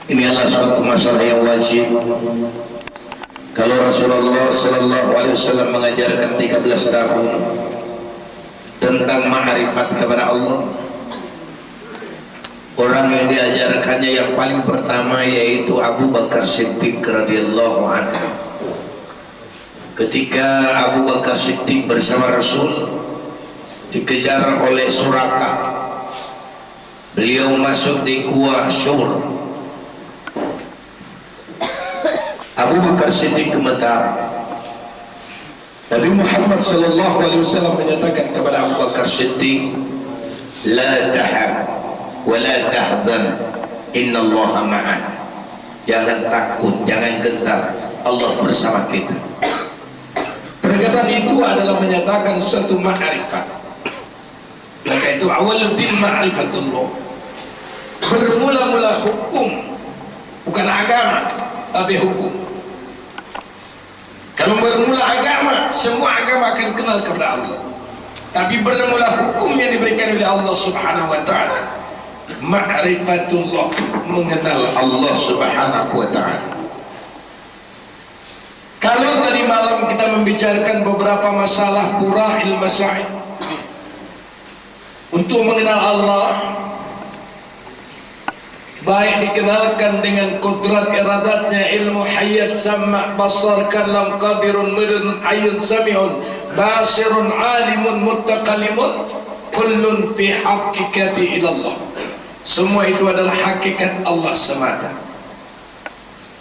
Ini adalah suatu masalah yang wajib. Kalau Rasulullah Sallallahu Alaihi Wasallam mengajarkan 13 tahun tentang ma'rifat kepada Allah, orang yang diajarkannya yang paling pertama yaitu Abu Bakar Siddiq radhiyallahu anhu. Ketika Abu Bakar Siddiq bersama Rasul dikejar oleh Suraka, beliau masuk di Gua Syur. Abu Bakar Siddiq gemetar. Nabi Muhammad sallallahu alaihi wasallam menyatakan kepada Abu Bakar Siddiq, la tahab wa la tahzan, innallaha ma'ana. Jangan takut, jangan gentar, Allah bersama kita. Perkataan itu adalah menyatakan suatu ma'rifat. Maka itu awal din ma'rifatullah. Bermula-mula hukum, bukan agama, tapi hukum. Kalau bermula agama, semua agama akan kenal kepada Allah. Tapi bermula hukum yang diberikan oleh Allah Subhanahu wa ta'ala, ma'rifatullah, mengenal Allah Subhanahu wa ta'ala. Kalau tadi malam kita membicarakan beberapa masalah pura'il masail untuk mengenal Allah, baik dikenalkan dengan kudrat iradatnya, ilmu hayat, sama, basar, kalam, qadirun, muridun, ayun, sami'un, basirun, alimun, muttaqalimun, kullun fi haqiqati ilallah. Semua itu adalah hakikat Allah semata.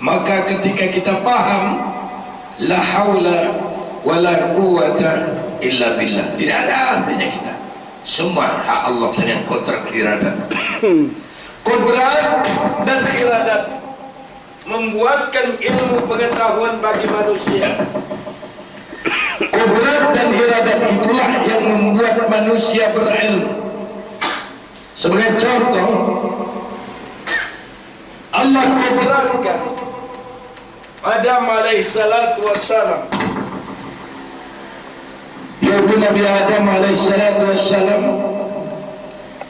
Maka ketika kita paham la haula wa la quwata illa billah, tidak ada artinya kita. Semua hak Allah dengan kudrat iradat. Kudrat dan iradat membuatkan ilmu pengetahuan bagi manusia. Kudrat dan iradat itulah yang membuat manusia berilmu. Sebagai contoh, Allah kudratkan Adam alaihi salatu wassalam, yaitu Nabi Adam alaihi salatu wassalam,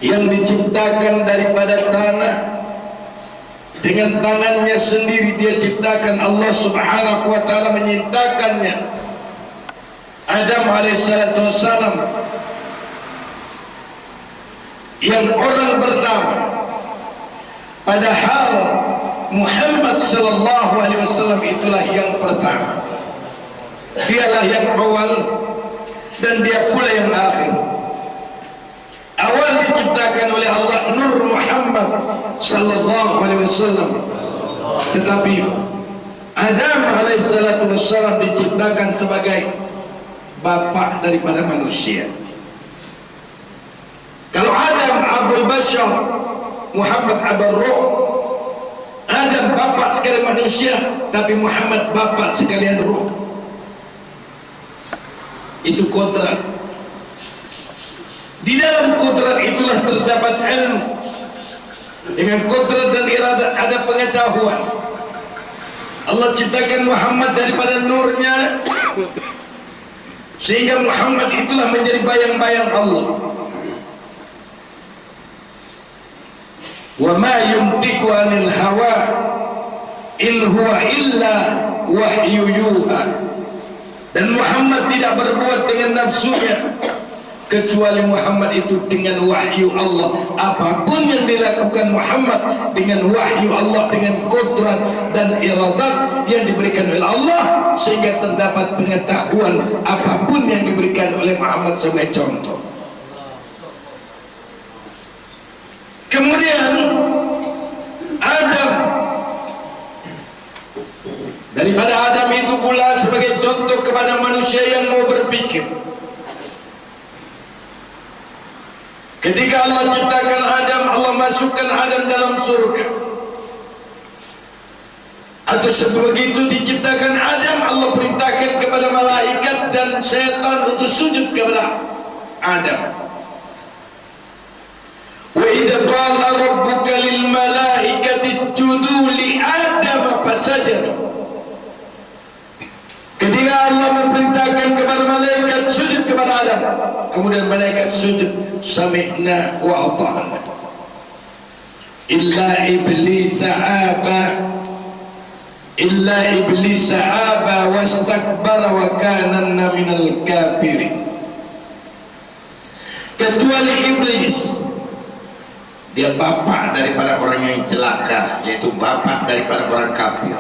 yang diciptakan daripada tanah. Dengan tangannya sendiri dia ciptakan. Allah Subhanahu wa ta'ala menyintakannya Adam alaihissalatu wassalam, yang orang pertama. Padahal Muhammad sallallahu alaihi wasallam itulah yang pertama. Dialah yang awal dan dia pula yang akhir. Awal diciptakan oleh Allah Nur Muhammad sallallahu alaihi wasallam, tetapi Adam alaihi salatu wassalam diciptakan sebagai bapak daripada manusia. Kalau Adam Abul Bashar, Muhammad Abul Ruh, Adam bapak sekalian manusia, tapi Muhammad bapak sekalian ruh. Itu kodrat. Di dalam kodrat itulah terdapat ilmu. Dengan kodrat dan iradat ada pengetahuan. Allah ciptakan Muhammad daripada nurnya, sehingga Muhammad itulah menjadi bayang-bayang Allah. Wa ma yuntiqu anil hawa in huwa illa wahyu yuha. Dan Muhammad tidak berbuat dengan nafsunya, kecuali Muhammad itu dengan wahyu Allah. Apapun yang dilakukan Muhammad dengan wahyu Allah, dengan kodrat dan iradat yang diberikan oleh Allah, sehingga terdapat pengetahuan apapun yang diberikan oleh Muhammad sebagai contoh. Kemudian Adam, daripada Adam itu pula sebagai contoh kepada manusia yang mau berpikir. Ketika Allah ciptakan Adam, Allah memasukkan Adam dalam surga. Atau sebegitu diciptakan Adam, Allah perintahkan kepada malaikat dan syaitan untuk sujud kepada Adam. Wa idza qala rabbuka lil malaikati isjudu li Adam fasajadu. Ketika Allah memerintahkan kepada malaikat sujud kepada Adam, kemudian malaikat sujud, sami'na wa ata'na. Illa iblis aba wastakbara wa kana minal kafirin. Kecuali iblis, dia bapak daripada orang yang celaka, yaitu bapak daripada orang kafir.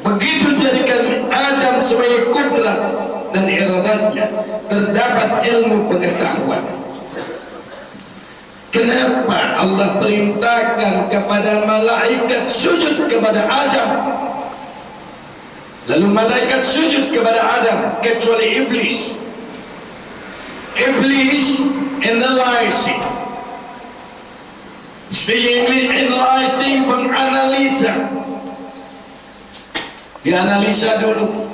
Begitu jadikan Adam sebagai kudrat dan iradatnya, terdapat ilmu pengetahuan. Kenapa Allah perintahkan kepada malaikat sujud kepada Adam, lalu malaikat sujud kepada Adam, kecuali iblis? Iblis analyzing, speaking English, analyzing, menganalisa. Dia analisa dulu.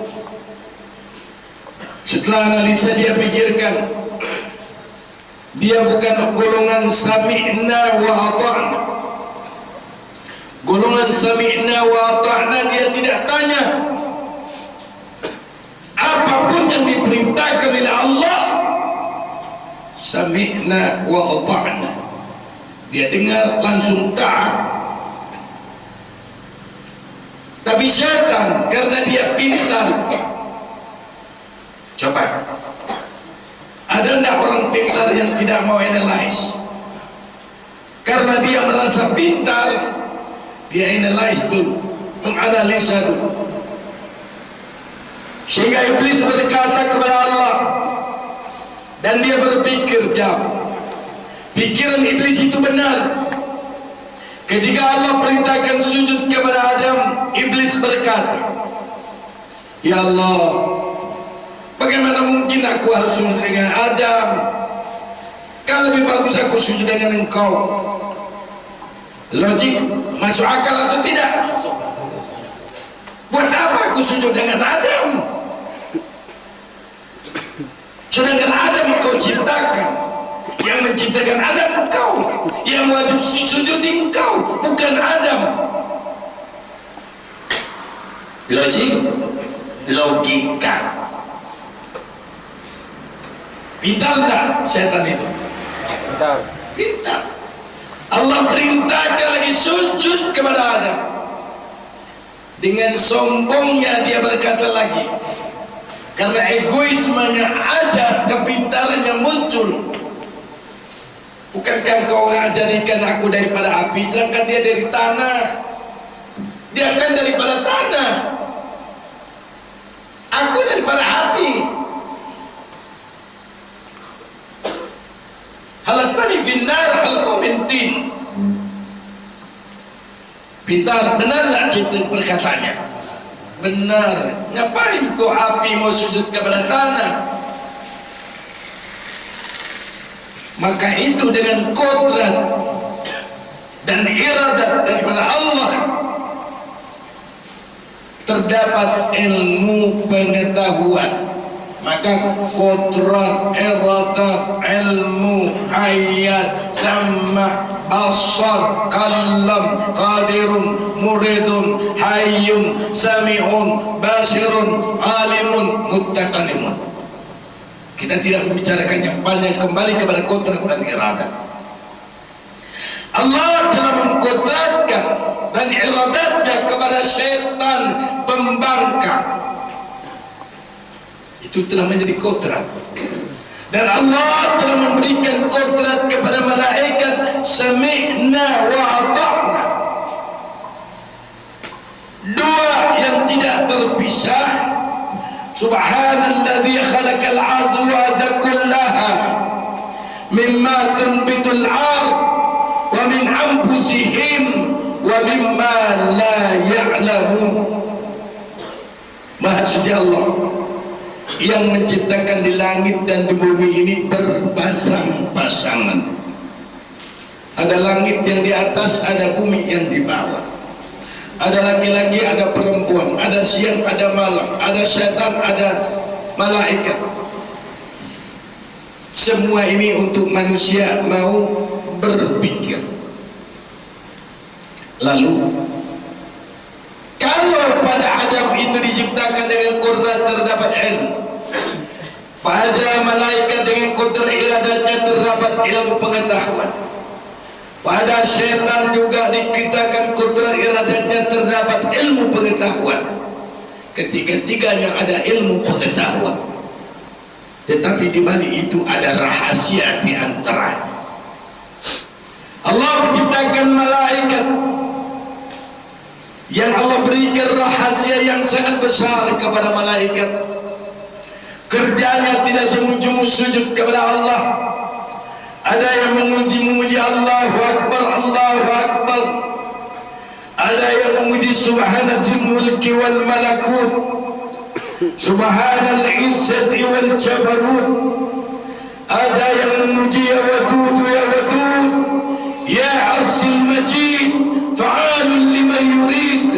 Setelah analisa dia pikirkan, dia bukan golongan sami'na wa ata'na. Golongan sami'na wa ata'na dia tidak tanya. Apapun yang diperintahkan oleh Allah, sami'na wa ata'na, dia dengar langsung taat. Tapi syaitan karena dia pintar. Coba, ada tidak orang pintar yang tidak mau analyze? Karena dia merasa pintar, dia analyze dulu, menganalisa dulu. Sehingga iblis berkata kepada Allah, dan dia berpikir jauh. Pikiran iblis itu benar. Ketika Allah perintahkan sujud kepada Adam, iblis berkata, ya Allah, bagaimana mungkin aku harus sujud dengan Adam? Kan lebih bagus aku sujud dengan engkau. Logik masuk akal atau tidak? Buat apa aku sujud dengan Adam? Sedangkan Adam kau ciptakan. Yang menciptakan Adam engkau, yang wajib sujud engkau, bukan Adam. Logika. Pintar tak setan itu? Pintar. Allah perintahkan lagi sujud kepada Adam. Dengan sombongnya dia berkata lagi, karena egoismenya ada, kepintarannya muncul. Bukankah kau jadikan aku daripada api, sedangkan dia dari tanah? Dia kan daripada tanah, aku daripada api. Halaqtani finnar halaqtu min tin. Pintar, benarlah kita perkataannya. Benar. Ngapain kau api mau sujud kepada tanah? Maka itu dengan kodrat dan iradat daripada Allah terdapat ilmu pengetahuan. Maka kodrat, iradat, ilmu, hayat, sama, basar, kalam, qadirun, muridun, hayyun, sami'un, basirun, alimun, muttaqalimun. Kita tidak membicarakan yang panjang, kembali kepada kodrat dan iradat. Allah telah mengkodratkan dan iradatnya kepada syaitan pembangkang. Itu telah menjadi kodrat. Dan Allah telah memberikan kodrat kepada malaikat, sami'na wa ata'na. Dua yang tidak terpisah. Subhanalladzi khalaqal azwaja kullaha mimma tunbitul ard wa min anfusihim wa mimma la ya'lamun. Maha suci Allah yang menciptakan di langit dan di bumi ini berpasang-pasangan. Ada langit yang di atas, ada bumi yang di bawah. Ada laki-laki, ada perempuan, ada siang, ada malam, ada syaitan, ada malaikat. Semua ini untuk manusia mau berpikir. Lalu kalau pada Adam itu diciptakan dengan qudrat terdapat ilmu, pada malaikat dengan qudrat iradatnya terdapat ilmu pengetahuan, pada syaitan juga diciptakan qudrat iradatnya terdapat ilmu pengetahuan. Ketiga-tiganya ada ilmu pengetahuan, tetapi di balik itu ada rahasia di antara. Allah menciptakan malaikat yang Allah berikan rahasia yang sangat besar kepada malaikat. Kerjanya tidak jemu-jemu sujud kepada Allah. Ada yang memuji Allahu Akbar, Allahu Akbar. Ada yang memuji Subhanal mulki wal malakut, Subhanal izzati wal jabarut. Ada yang memuji ya Wadud, ya Wadud, ya Arsil Majid, fa'alun liman yurid.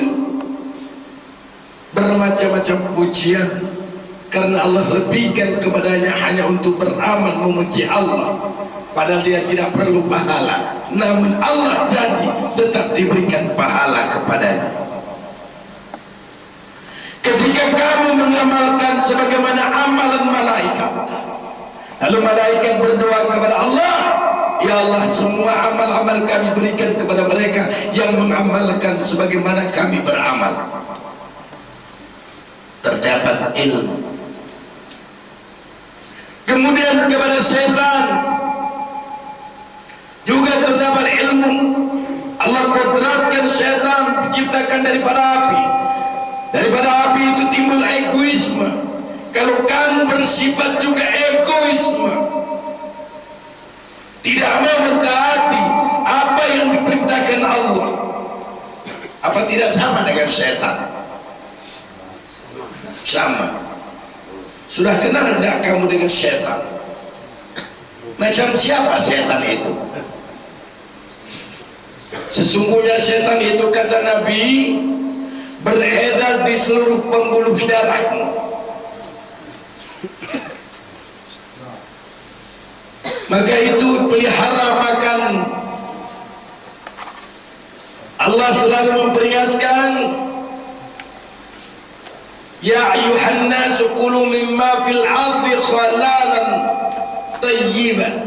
Bermacam-macam pujian karena Allah lebihkan kepadanya hanya untuk beramal memuji Allah, padahal dia tidak perlu pahala, namun Allah janji tetap diberikan pahala kepadanya. Ketika kamu mengamalkan sebagaimana amalan malaikat, lalu malaikat berdoa kepada Allah, ya Allah, semua amal-amal kami berikan kepada mereka yang mengamalkan sebagaimana kami beramal. Terdapat ilmu. Kemudian kepada syaitan juga terdapat ilmu. Allah kodratkan syaitan diciptakan daripada api. Daripada api itu timbul egoisme. Kalau kamu bersifat juga egoisme, tidak mau mentaati apa yang diperintahkan Allah, apa tidak sama dengan syaitan? Sama. Sudah kenal tidak kamu dengan syaitan? Macam siapa syaitan itu? Sesungguhnya syaitan itu, kata Nabi, beredar di seluruh pembuluh darahmu. Maka itu pelihara makan. Allah selalu memperingatkan, ya ayuhan nasu kulu mimma fil ardi khalalan tayyiban.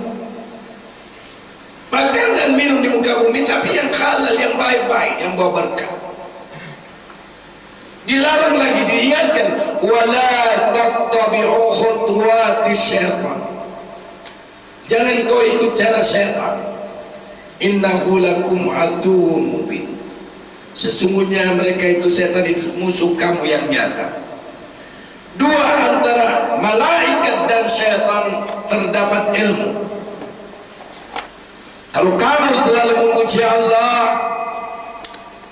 Makan dan minum di muka bumi, tapi yang halal, yang baik-baik, yang bawa berkah. Dilarang lagi, diingatkan, wala tattabi'u khutuwati syaitan. Jangan kau ikut cara syaitan. Innahu lakum aduwwun mubin. Sesungguhnya mereka itu, syaitan itu musuh kamu yang nyata. Dua antara malaikat dan syaitan terdapat ilmu. Kalau kamu selalu memuji Allah,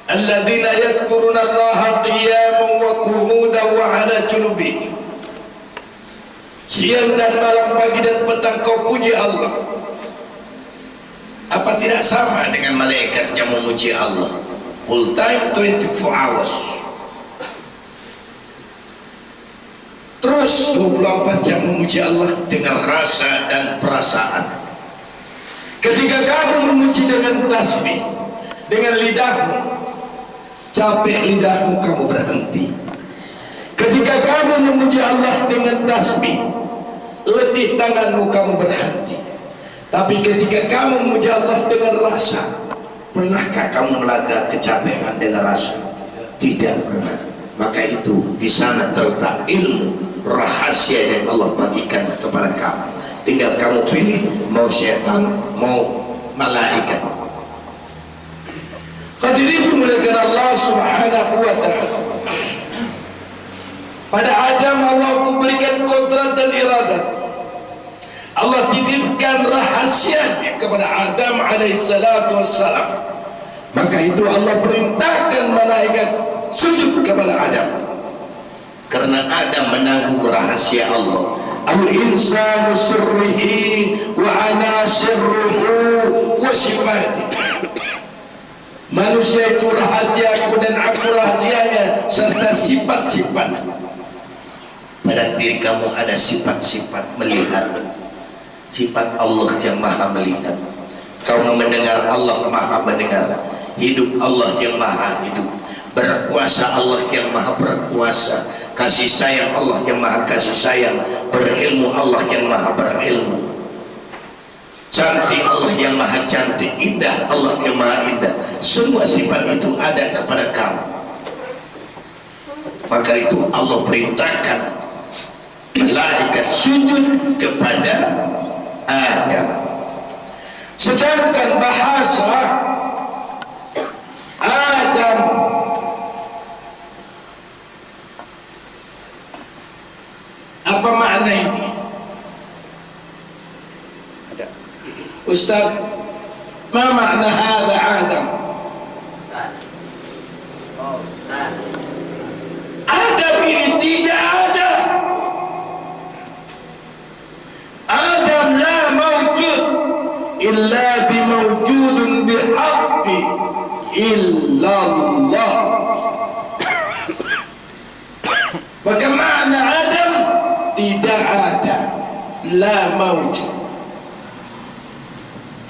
alladzina yadhkuruna Allaha qiyaman wa qu'udan wa 'ala junubihim, siang dan malam, pagi dan petang kau puji Allah, apa tidak sama dengan malaikat yang memuji Allah full time 24 hours, terus 24 jam memuji Allah dengan rasa dan perasaan? Ketika kamu memuji dengan tasbih, dengan lidahmu, capek lidahmu, kamu berhenti. Ketika kamu memuji Allah dengan tasbih, letih tanganmu, kamu berhenti. Tapi ketika kamu memuji Allah dengan rasa, pernahkah kamu melanggar kecapean dengan rasa? Tidak pernah. Maka itu di sana terletak ilmu rahasia yang Allah bagikan kepada kamu. Tinggal kamu pilih mau syaitan, mau malaikat. Hadirin dimuliakan Allah Subhanahu wa ta'ala. Pada Adam Allah berikan kodrat dan iradat. Allah titipkan rahasianya kepada Adam alaihissalatu wassalam. Maka itu Allah perintahkan malaikat sujud kepada Adam. karena Adam menanggung rahasia Allah. Al-insanu sirrihi wa ana sirruhu wa sifati. Manusia itu rahasiaku dan aku rahasianya, serta sifat-sifat. Pada diri kamu ada sifat-sifat melihat, sifat Allah yang maha melihat. Kamu mendengar, Allah maha mendengar. Hidup Allah yang maha hidup. Berkuasa Allah yang maha berkuasa. Kasih sayang Allah yang maha kasih sayang. Berilmu Allah yang maha berilmu. Cantik Allah yang maha cantik. Indah Allah yang maha indah. Semua sifat itu ada kepada kamu. Maka itu Allah perintahkan malaikat sujud kepada Adam. Sedangkan bahasa Adam apa makna ini? Ustaz, ma makna hadha Adam? Adam ini tidak ada. Adam la mawjud illa bimawjudun bihaqqi illallah. Maka makna Adam tidak ada, la mawjud.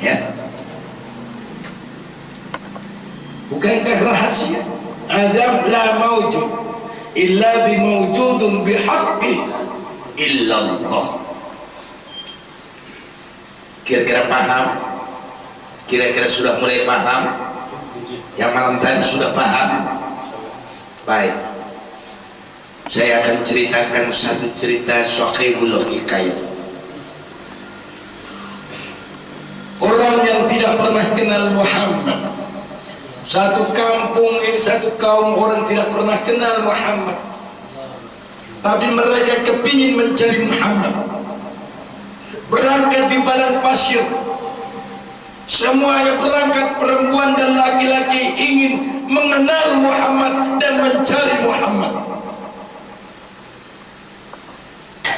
Ya, bukankah rahasia? Adam la mawjud illa bimawjudun bihaqqi illallah. Kira-kira paham? Kira-kira sudah mulai paham? Yang malam tadi sudah paham? Baik, saya akan ceritakan satu cerita Sahihul Hikayat. Orang yang tidak pernah kenal Muhammad, satu kampung ini, satu kaum orang tidak pernah kenal Muhammad, tapi mereka kepingin mencari Muhammad. Berangkat di padang pasir, semuanya berangkat, perempuan dan laki-laki ingin mengenal Muhammad dan mencari Muhammad.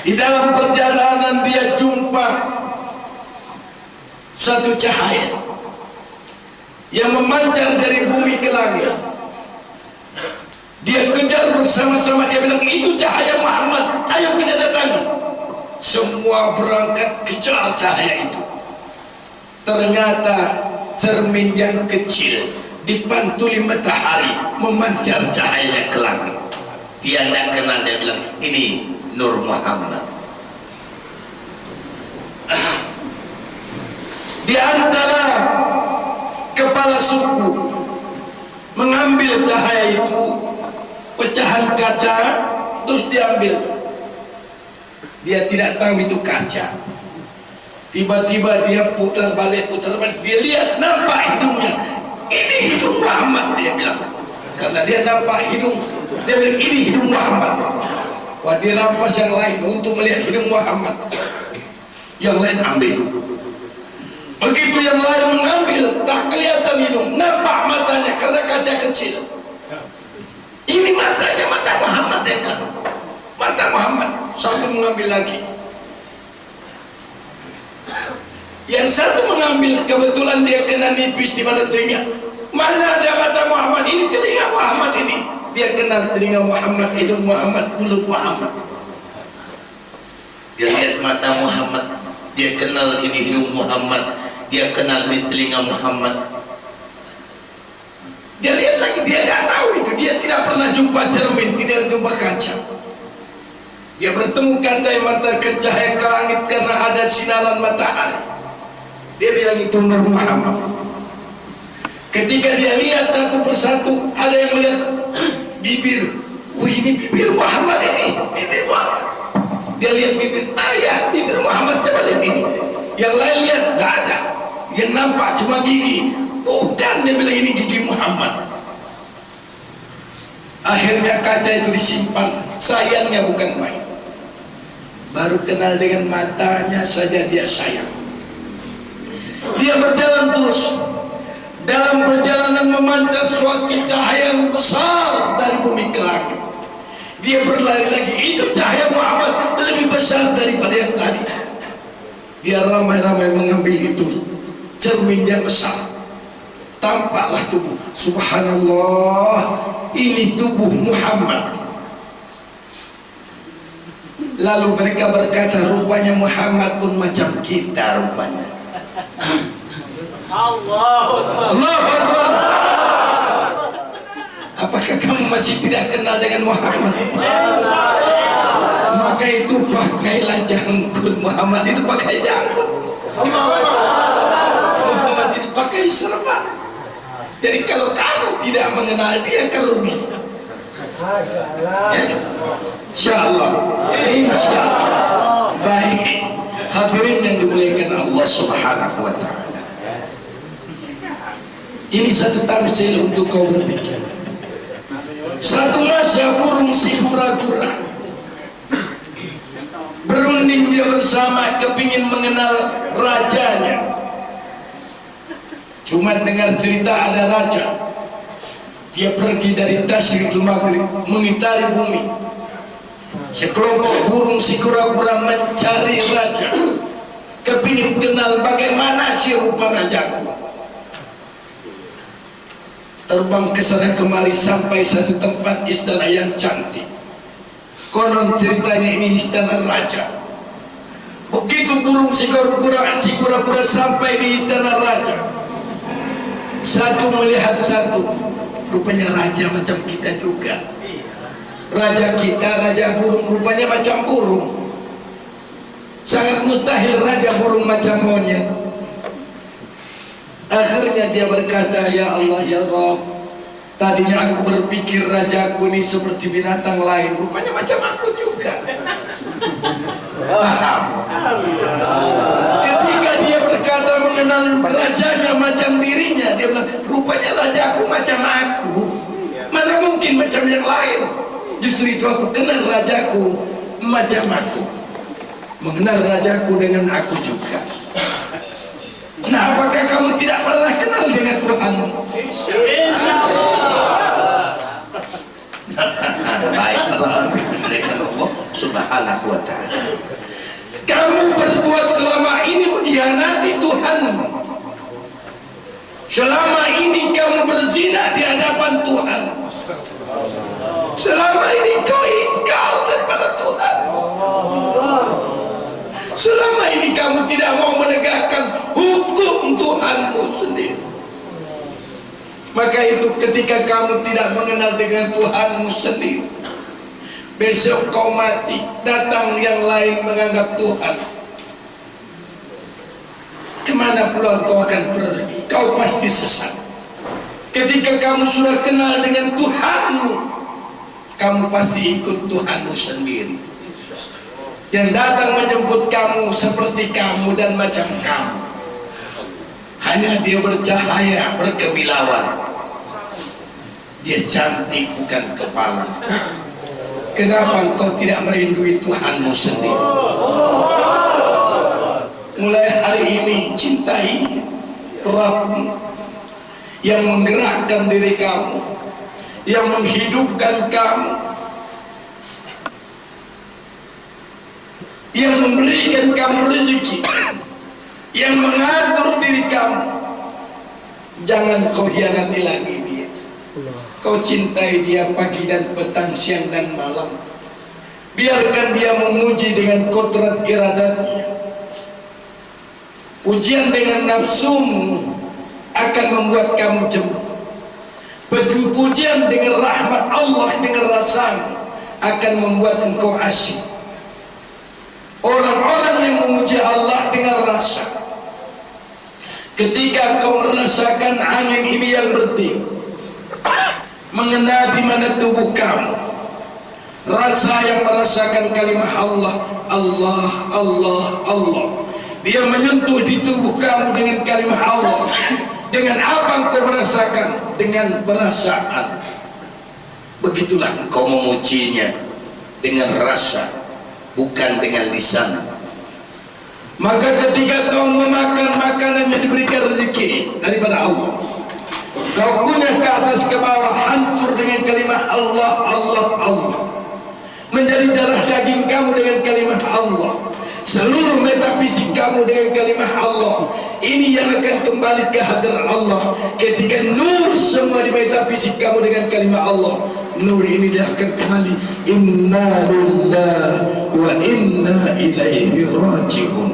Di dalam perjalanan dia jumpa satu cahaya yang memancar dari bumi ke langit. Dia kejar bersama-sama, dia bilang itu cahaya Muhammad, ayo kita datangi. Semua berangkat kejar cahaya itu. Ternyata cermin yang kecil dipantuli matahari memancar cahaya ke langit. Dia tidak kenal, dia bilang ini Nur Muhammad. Di antara kepala suku mengambil cahaya itu, pecahan kaca, terus diambil. Dia tidak tahu itu kaca. Tiba-tiba dia putar balik, dia lihat, nampak hidungnya. Ini hidung Muhammad, dia bilang. Karena dia nampak hidung, dia bilang ini hidung Muhammad. Wah, dia rampas yang lain untuk melihat hidung Muhammad. Yang lain ambil. Begitu yang lain mengambil, tak kelihatan hidung, nampak matanya karena kaca kecil. Ini matanya, mata Muhammad, dia bilang. Mata Muhammad. Satu mengambil lagi, yang satu mengambil, kebetulan dia kena nipis di mana telinga. Mana ada mata Muhammad, ini telinga Muhammad ini. Dia kenal telinga Muhammad, hidung Muhammad, mulut Muhammad. Dia lihat mata Muhammad, dia kenal ini hidung Muhammad, dia kenal di telinga Muhammad. Dia lihat lagi, dia tidak tahu itu, dia tidak pernah jumpa cermin, tidak jumpa kaca. Dia bertemu kandai mata ke cahaya ke langit karena ada sinaran matahari. Dia bilang itu Nur Muhammad. Ketika dia lihat satu persatu, ada yang melihat bibir. Ini bibir Muhammad ini, bibir Muhammad. Dia lihat bibir, ya bibir Muhammad, coba lihat ini. Yang lain lihat, nggak ada. Yang nampak cuma gigi. Bukan, dia bilang ini gigi Muhammad. Akhirnya kaca itu disimpan. Sayangnya bukan main. Baru kenal dengan matanya saja dia sayang. Dia berjalan terus. Dalam perjalanan memancar suatu cahaya yang besar dari bumi ke langit. Dia berlari lagi. Itu cahaya Muhammad lebih besar daripada yang tadi. Dia ramai-ramai mengambil itu. Cerminnya besar. Tampaklah tubuh. Subhanallah, ini tubuh Muhammad. Lalu mereka berkata, rupanya Muhammad pun macam kita rupanya. Allahu Akbar. Apakah kamu masih tidak kenal dengan Muhammad? Maka itu pakailah janggut. Muhammad itu pakai janggut. Muhammad itu pakai serban. Jadi kalau kamu tidak mengenal dia, kerugi. Ya. Insyaallah. Insyaallah. Baik. Hadirin yang dimuliakan Allah Subhanahu wa taala. Ini satu tamsil untuk kau berpikir. Satu masa burung si kura-kura berunding dia bersama, kepingin mengenal rajanya. Cuma dengar cerita ada raja. Dia pergi dari Tasyrikul Maghrib mengitari bumi. Sekelompok burung si kura-kura mencari raja, kepingin kenal bagaimana si rupa rajaku. Terbang ke sana kemari sampai satu tempat istana yang cantik. Konon ceritanya ini istana raja. Begitu burung si kura-kura sampai di istana raja, satu melihat satu, rupanya raja macam kita juga. Raja kita, raja burung, rupanya macam burung. Sangat mustahil raja burung macam monyet. Akhirnya dia berkata, ya Allah, ya Rabb, tadinya aku berpikir rajaku ini seperti binatang lain, rupanya macam aku juga. Ketika dia berkata mengenal rajanya macam dirinya, dia bilang, rupanya rajaku macam aku. Mana mungkin macam yang lain? Justru itu aku kenal rajaku macam aku. Mengenal rajaku dengan aku juga. Nah, apakah kamu tidak pernah kenal dengan Tuhanmu? Insyaallah. Baiklah, Allah Subhanahu wa taala. Kamu berbuat selama ini mengkhianati Tuhanmu. Selama ini kamu berzina di hadapan Tuhan. Selama ini kau ingkar daripada Tuhan. Selama ini kamu tidak mau menegakkan hukum Tuhanmu sendiri. Maka itu ketika kamu tidak mengenal dengan Tuhanmu sendiri, besok kau mati, datang yang lain menganggap Tuhan, kemana pula kau akan pergi? Kau pasti sesat. Ketika kamu sudah kenal dengan Tuhanmu, kamu pasti ikut Tuhanmu sendiri. Yang datang menjemput kamu seperti kamu dan macam kamu. Hanya dia bercahaya, berkemilauan. Dia cantik bukan kepala. Kenapa engkau tidak merindui Tuhanmu sendiri? Mulai hari ini cintai Rabb yang menggerakkan diri kamu, yang menghidupkan kamu, yang memberikan kamu rezeki, yang mengatur diri kamu. Jangan kau hianati lagi dia. Kau cintai dia pagi dan petang, siang dan malam. Biarkan dia memuji dengan kodrat iradatnya. Pujian dengan nafsumu akan membuat kamu jemu. Pujian dengan rahmat Allah, dengan rasa akan membuat engkau asyik. Orang-orang yang memuji Allah dengan rasa, ketika kau merasakan angin ini yang bertiup mengena di mana tubuh kamu, rasa yang merasakan kalimah Allah, Allah, Allah, Allah, dia menyentuh di tubuh kamu dengan kalimah Allah. Dengan apa engkau merasakan? Dengan perasaan. Begitulah engkau memujinya, dengan rasa, bukan dengan lisan. Maka ketika kau memakan makanan yang diberikan rezeki daripada Allah, kau kunyah ke atas ke bawah, hancur dengan kalimah Allah, Allah, Allah. kamu dengan kalimat Allah, seluruh metafisik kamu dengan kalimat Allah. Ini yang akan kembali ke hadirat Allah ketika nur semua di metafisik kamu dengan kalimat Allah. Nur ini dia akan kembali. Inna lillahi wa inna ilaihi raji'un.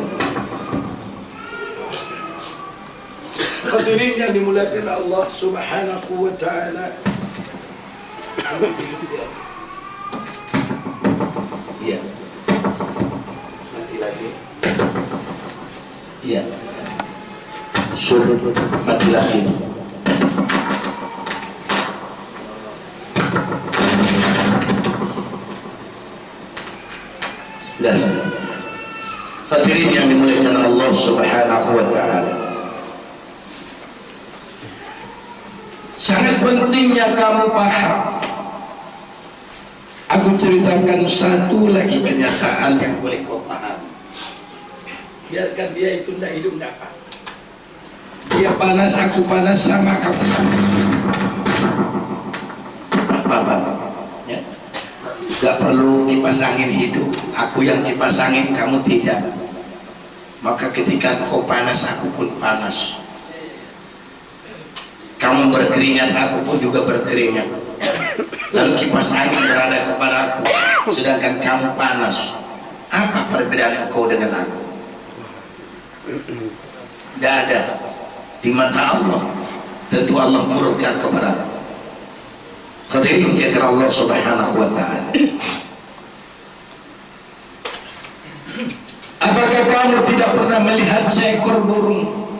Hadirin yang dimuliakan Allah Subhanahu wa ta'ala. Iya. Mati lagi. Iya. Suruh mati lagi. Dan hadirin yang dimuliakan Allah Subhanahu wa ta'ala, sangat pentingnya kamu paham. Aku ceritakan satu lagi kenyataan yang boleh kau paham. Biarkan dia itu tidak hidup tidak apa. Dia panas, aku panas, sama kamu sama. Apa-apa ya? Gak perlu kipas angin hidup. Aku yang kipas angin, kamu tidak. Maka ketika kau panas, aku pun panas. Kamu berkeringat, aku pun juga berkeringat. Lalu kipas angin berada kepada aku, sedangkan kamu panas. Apa perbedaan kau dengan aku? Tidak ada. Di mata Allah tentu Allah murka kepada aku. Hadirin ya Allah Subhanahu wa ta'ala. Apakah kamu tidak pernah melihat seekor burung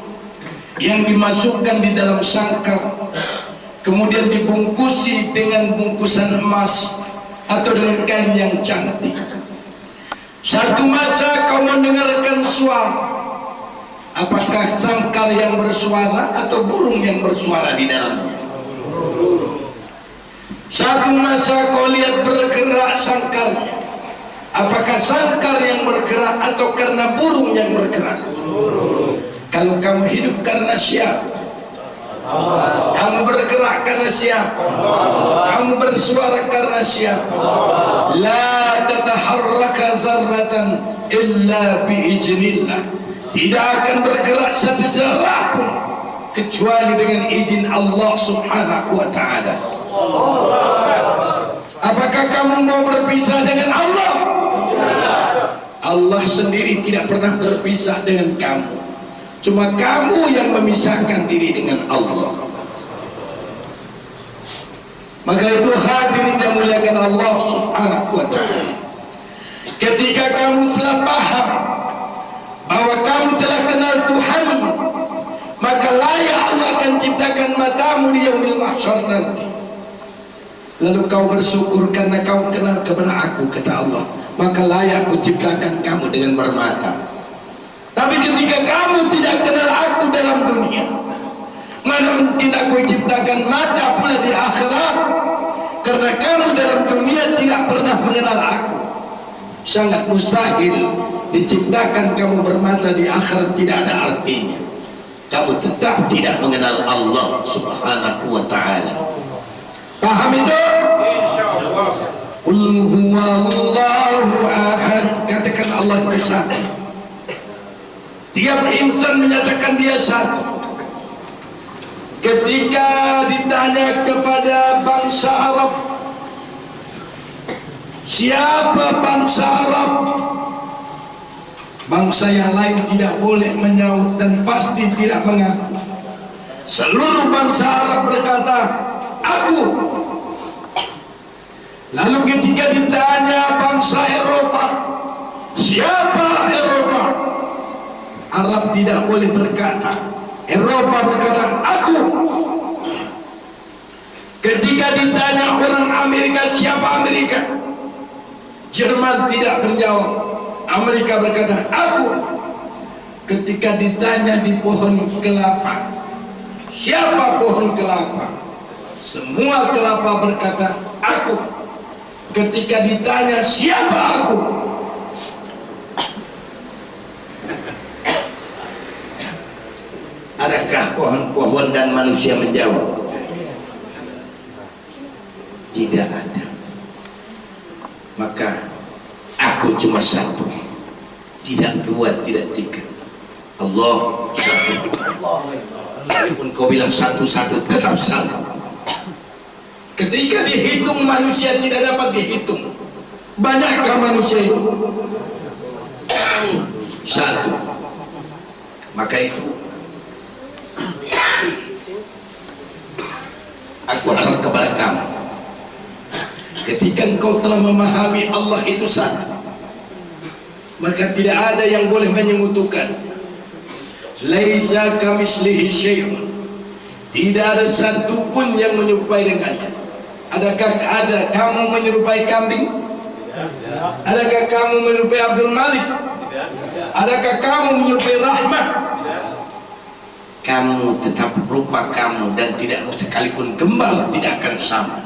yang dimasukkan di dalam sangkar, kemudian dibungkusi dengan bungkusan emas atau dengan kain yang cantik? Satu masa kau mendengarkan suara. Apakah sangkar yang bersuara atau burung yang bersuara di dalamnya? Satu masa kau lihat bergerak sangkarnya. Apakah sangkar yang bergerak atau karena burung yang bergerak? Kalau kamu hidup karena siapa? Kamu bergerak karena siapa? Kamu bersuara karena siapa? La tataharraka zarratan illa biiznillah. Tidak akan bergerak satu zarah pun kecuali dengan izin Allah Subhanahu wa ta'ala. Apakah kamu mau berpisah dengan Allah? Allah sendiri tidak pernah berpisah dengan kamu. Cuma kamu yang memisahkan diri dengan Allah. Maka itu hadirin yang muliakan Allah Subhanahu wa ta'ala, ketika kamu telah paham bahwa kamu telah kenal Tuhan, maka layak Allah akan ciptakan matamu di yaumil mahsyar nanti. Lalu kau bersyukur karena kau kenal kepada aku, kata Allah, maka layak aku ciptakan kamu dengan bermata. Tapi ketika kamu tidak kenal aku dalam dunia, mana mungkin aku ciptakan mata pula di akhirat? Karena kamu dalam dunia tidak pernah mengenal aku. Sangat mustahil diciptakan kamu bermata di akhirat, tidak ada artinya. Kamu tetap tidak mengenal Allah Subhanahu wa ta'ala. Paham itu? Insyaallah. Qul huwallahu ahad. Katakan Allah itu satu. Tiap insan menyatakan dia satu. Ketika ditanya kepada bangsa Arab, siapa bangsa Arab? Bangsa yang lain tidak boleh menyaut dan pasti tidak mengaku. Seluruh bangsa Arab berkata, aku. Lalu ketika ditanya bangsa Eropa, siapa Eropa? Arab tidak boleh berkata. Eropa berkata, aku. Ketika ditanya orang Amerika, siapa Amerika? Jerman tidak menjawab. Amerika berkata, aku. Ketika ditanya di pohon kelapa, siapa pohon kelapa? Semua kelapa berkata, aku. Ketika ditanya, siapa aku? Adakah pohon-pohon dan manusia menjawab? Tidak ada. Maka Aku cuma satu, tidak dua, tidak tiga. Allah satu. Walaupun kau bilang satu-satu, tetap satu. Ketika dihitung manusia tidak dapat dihitung. Banyakkah manusia itu? Satu. Maka itu aku harap kepada kamu, ketika engkau telah memahami Allah itu satu, maka tidak ada yang boleh menyekutukan. Laisa kamislihi syai'un, tidak ada satu pun yang menyerupai dengannya. Adakah ada kamu menyerupai kambing? Adakah kamu menyerupai Abdul Malik? Adakah kamu menyerupai Rahmat? Kamu tetap rupa kamu, dan tidak sekalipun kembal tidak akan sama.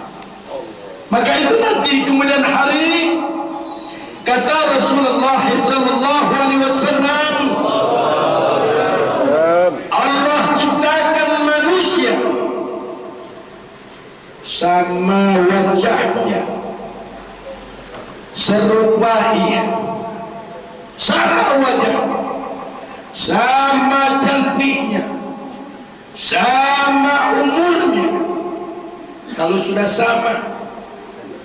Maka itu nanti kemudian hari, kata Rasulullah SAW, Allah ciptakan manusia sama wajahnya, serupa ia, sama wajah, sama cantiknya, sama umurnya. Kalau sudah sama,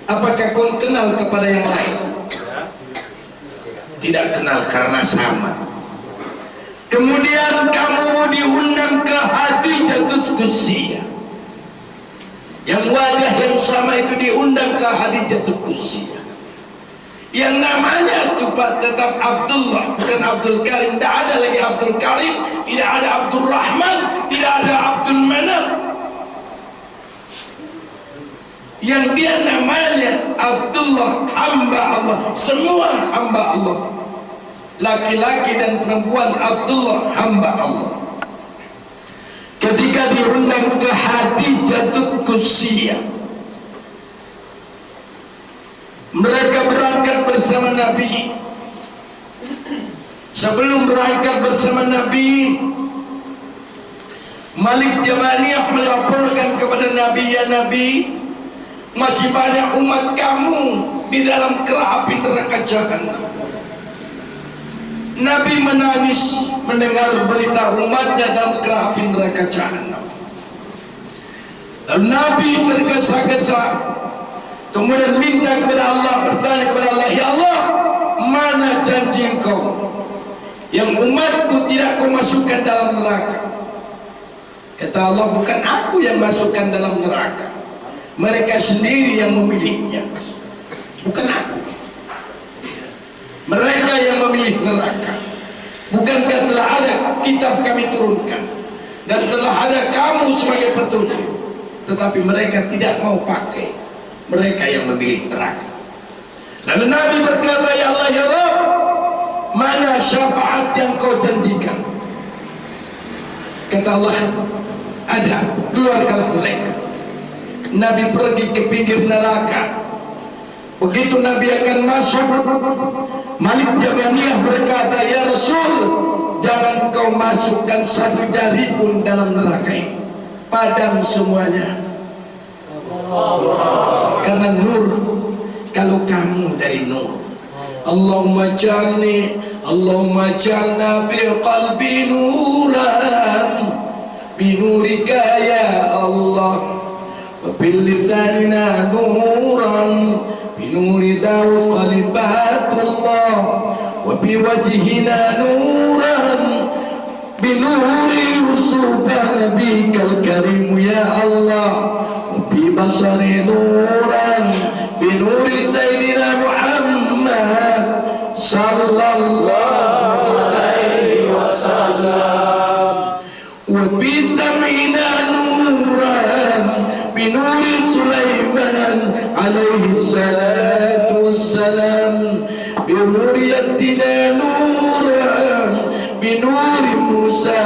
apakah kau kenal kepada yang lain? Tidak kenal karena sama. Kemudian kamu diundang ke Hadijatul Qudsiyah, yang wajah yang sama itu diundang ke Hadijatul Qudsiyah, yang namanya tetap Abdullah, bukan Abdul Karim. Tidak ada lagi Abdul Karim, tidak ada Abdul Rahman, tidak ada Abdul Manaf. Yang dia namanya Abdullah, hamba Allah, semua hamba Allah, laki-laki dan perempuan Abdullah, hamba Allah. Ketika diundang ke Hadijatul Qudsiyah, mereka berangkat bersama Nabi. Sebelum berangkat bersama Nabi, Malik Jabaniyah melaporkan kepada Nabi, ya Nabi, masih banyak umat kamu di dalam kera api neraka jahanam. Nabi menangis mendengar berita umatnya dalam kera api neraka jahanam. Lalu Nabi tergesa-gesa, kemudian minta kepada Allah, bertanya kepada Allah, ya Allah, mana janji engkau yang umatku tidak kau masukkan dalam neraka? Kata Allah, bukan aku yang masukkan dalam neraka, mereka sendiri yang memilihnya, bukan aku. Mereka yang memilih neraka. Bukankah telah ada kitab kami turunkan, dan telah ada kamu sebagai petunjuk, tetapi mereka tidak mau pakai. Mereka yang memilih neraka. Lalu Nabi berkata, ya Allah, ya Rabb, mana syafaat yang kau janjikan? Kata Allah, ada, keluarkanlah mereka. Nabi pergi ke pinggir neraka. Begitu Nabi akan masuk, Malik Jabaniyah berkata, ya Rasul, jangan kau masukkan satu jari pun dalam neraka ini, padam semuanya. Karena nur, kalau kamu dari nur. Allahumma ja'alna fi qalbi nuran binurika ya Allah, wa bil lisanina nuran binuri dawu qalibatullah, wa bi wajhina nuran binuri rusubah nabikal karim ya Allah, wa bi basari nuran binuri sayyidina Muhammad sallallahu alaihi wasallam, wa bi sam'ina nuran binuri Sulaiman alaihi salatu wassalam, binuriyatina nuran binuri Musa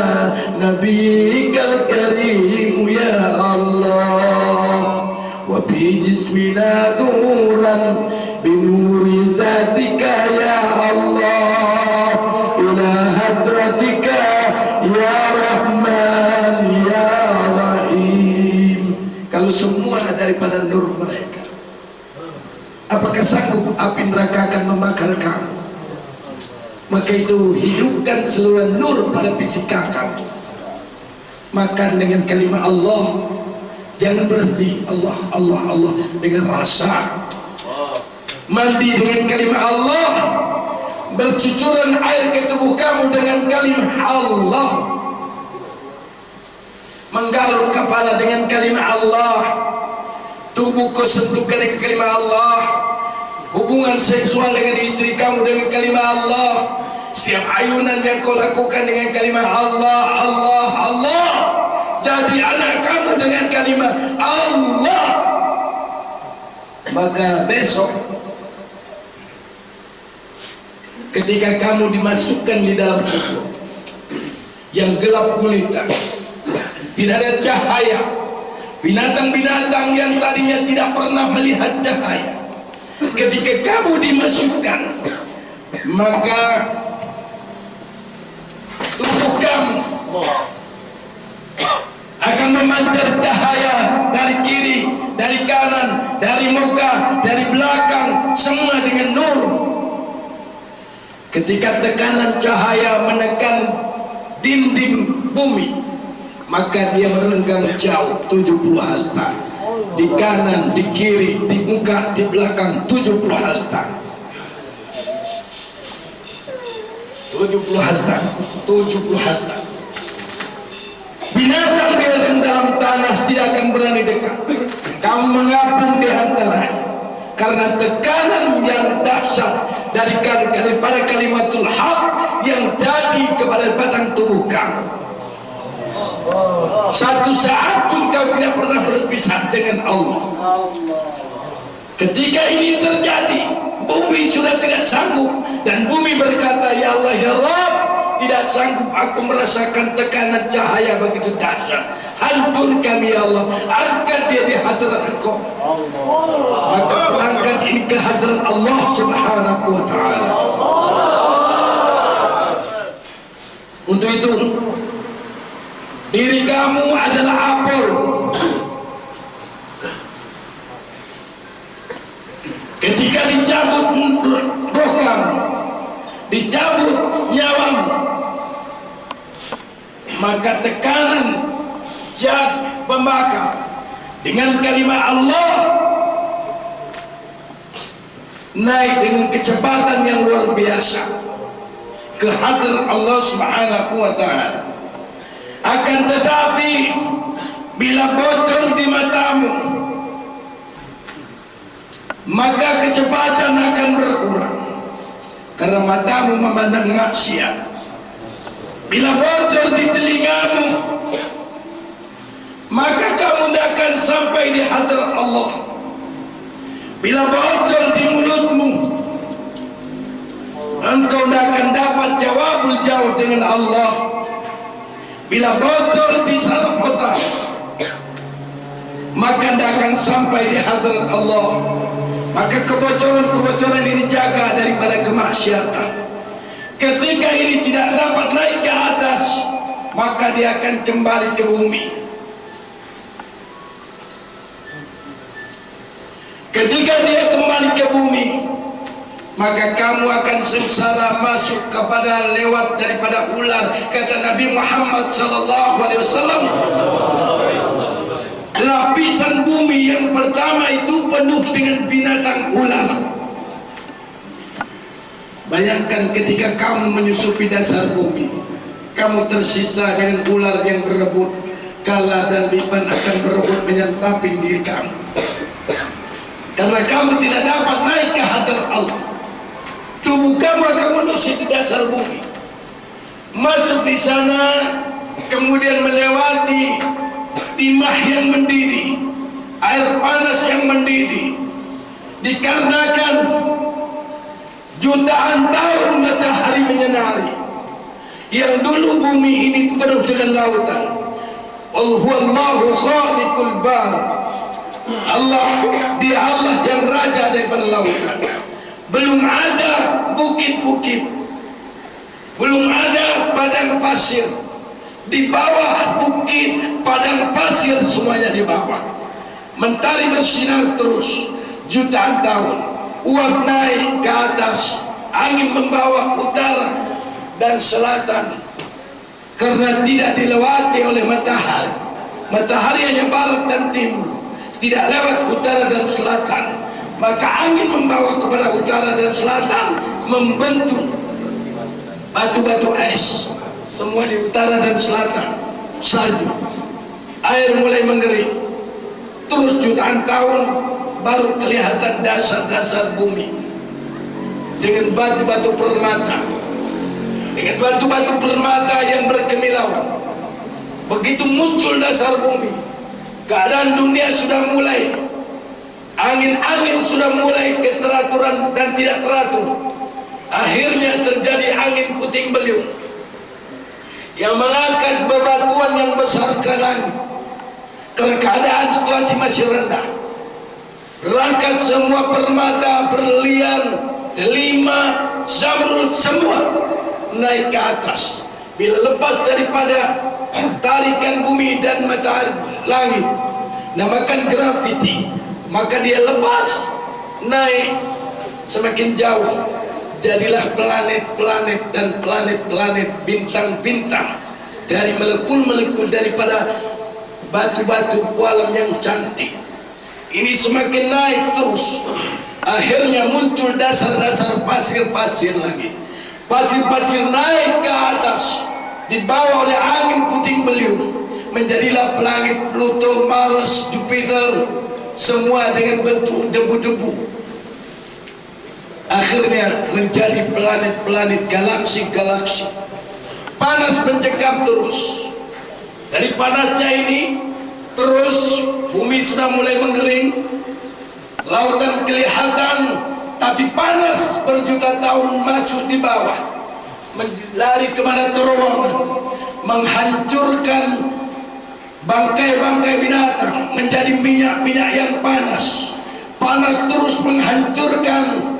nabiyikal karim ya Allah, wa bi jismina nuran binuri zatika ya Allah, ila hadratika ya Rahman ya Rahim. Kalau semua daripada nur mereka, apa apakah sanggup api neraka akan membakar kamu? Maka itu hidupkan seluruh nur pada fisika kamu. Makan dengan kalimat Allah, jangan berhenti Allah Allah Allah dengan rasa. Mandi dengan kalimat Allah, bercucuran air ke tubuh kamu dengan kalimat Allah, menggaruk kepala dengan kalimat Allah, tubuhku sentuhkan dengan kalimat Allah, hubungan seksual dengan istri kamu dengan kalimat Allah, setiap ayunan yang kau lakukan dengan kalimat Allah Allah Allah, jadi anak kamu dengan kalimat Allah. Maka besok ketika kamu dimasukkan di dalam kubur yang gelap gulita, tidak ada cahaya, binatang-binatang yang tadinya tidak pernah melihat cahaya, ketika kamu dimasukkan, maka tubuh kamu akan memancar cahaya dari kiri, dari kanan, dari muka, dari belakang, semua dengan nur. Ketika tekanan cahaya menekan dinding bumi, maka dia merenggang jauh 70 hasta, di kanan, di kiri, di muka, di belakang 70 hasta, 70 hasta, 70 hasta. Binatang-binatang dalam tanah tidak akan berani dekat. Kamu mengapung di antaranya karena tekanan yang dahsyat daripada kalimatul haq yang jadi kepada batang tubuh kamu. Satu saat pun kau tidak pernah berpisah dengan Allah. Ketika ini terjadi, bumi sudah tidak sanggup, dan bumi berkata, ya Allah ya Rabb, tidak sanggup aku merasakan tekanan cahaya begitu dahsyat. Hancur kami ya Allah, angkat dia di hadirat Engkau. Maka berangkat ini ke hadirat Allah Subhanahu wa ta'ala. Untuk itu, diri kamu adalah apel. Ketika dicabut roh kamu, dicabut nyawamu, maka tekanan zat pembakar dengan kalimat Allah naik dengan kecepatan yang luar biasa ke hadirat Allah Subhanahu wa ta'ala. Akan tetapi bila bocor di matamu, maka kecepatan akan berkurang karena matamu memandang maksiat. Bila bocor di telingamu, maka kamu tidak akan sampai di hadirat Allah. Bila bocor di mulutmu, engkau tidak akan dapat jawabul jauh dengan Allah. Bila bocor di saraf otak, maka tidak akan sampai di hadirat Allah. Maka kebocoran-kebocoran ini jaga daripada kemaksiatan. Ketika ini tidak dapat naik ke atas, maka dia akan kembali ke bumi. Ketika dia kembali ke bumi, maka kamu akan sengsara masuk kepada lewat daripada ular. Kata Nabi Muhammad SAW, lapisan bumi yang pertama itu penuh dengan binatang ular. Bayangkan ketika kamu menyusupi dasar bumi, kamu tersisa dengan ular yang berebut. Kala dan lipan akan berebut menyantapi diri kamu, karena kamu tidak dapat naik ke hadirat Allah. Tubuh kamu akan menusuk di dasar bumi, masuk di sana, kemudian melewati timah yang mendidih, air panas yang mendidih, dikarenakan jutaan tahun matahari menyinari. Yang dulu bumi ini penuh dengan lautan. Allahu khaliqul bar. Dia Allah yang raja daripada lautan. Belum ada bukit-bukit, belum ada padang pasir. Di bawah bukit, padang pasir, semuanya di bawah. Mentari bersinar terus jutaan tahun. uap naik ke atas, angin membawa utara dan selatan. Karena tidak dilewati oleh matahari, matahari hanya barat dan timur, tidak lewat utara dan selatan, maka angin membawa kepada utara dan selatan, membentuk batu-batu es semua di utara dan selatan. Salju, air mulai mengering, terus jutaan tahun baru kelihatan dasar-dasar bumi dengan batu-batu permata, dengan batu-batu permata yang berkemilauan. Begitu muncul dasar bumi, keadaan dunia sudah mulai, angin-angin sudah mulai keteraturan dan tidak teratur. Akhirnya terjadi angin puting beliung yang mengangkat bebatuan yang besar ke langit. Karena keadaan situasi masih rendah, rangkat semua permata, berlian, delima, zamrud, semua naik ke atas. Bila lepas daripada tarikan bumi dan matahari langit, namakan graviti, maka dia lepas naik semakin jauh. Jadilah planet-planet dan planet-planet, bintang-bintang, dari molekul-molekul daripada batu-batu alam yang cantik. Ini semakin naik terus, akhirnya muncul dasar-dasar pasir-pasir lagi. Pasir-pasir naik ke atas, dibawa oleh angin puting beliung, menjadilah planet Pluto, Mars, Jupiter, semua dengan bentuk debu-debu. Akhirnya menjadi planet-planet, galaksi-galaksi. Panas mencekam terus. Dari panasnya ini terus bumi sudah mulai mengering, lautan kelihatan, tapi panas berjuta tahun masuk di bawah, lari kemana terowongan, menghancurkan bangkai-bangkai binatang menjadi minyak-minyak yang panas. Panas terus menghancurkan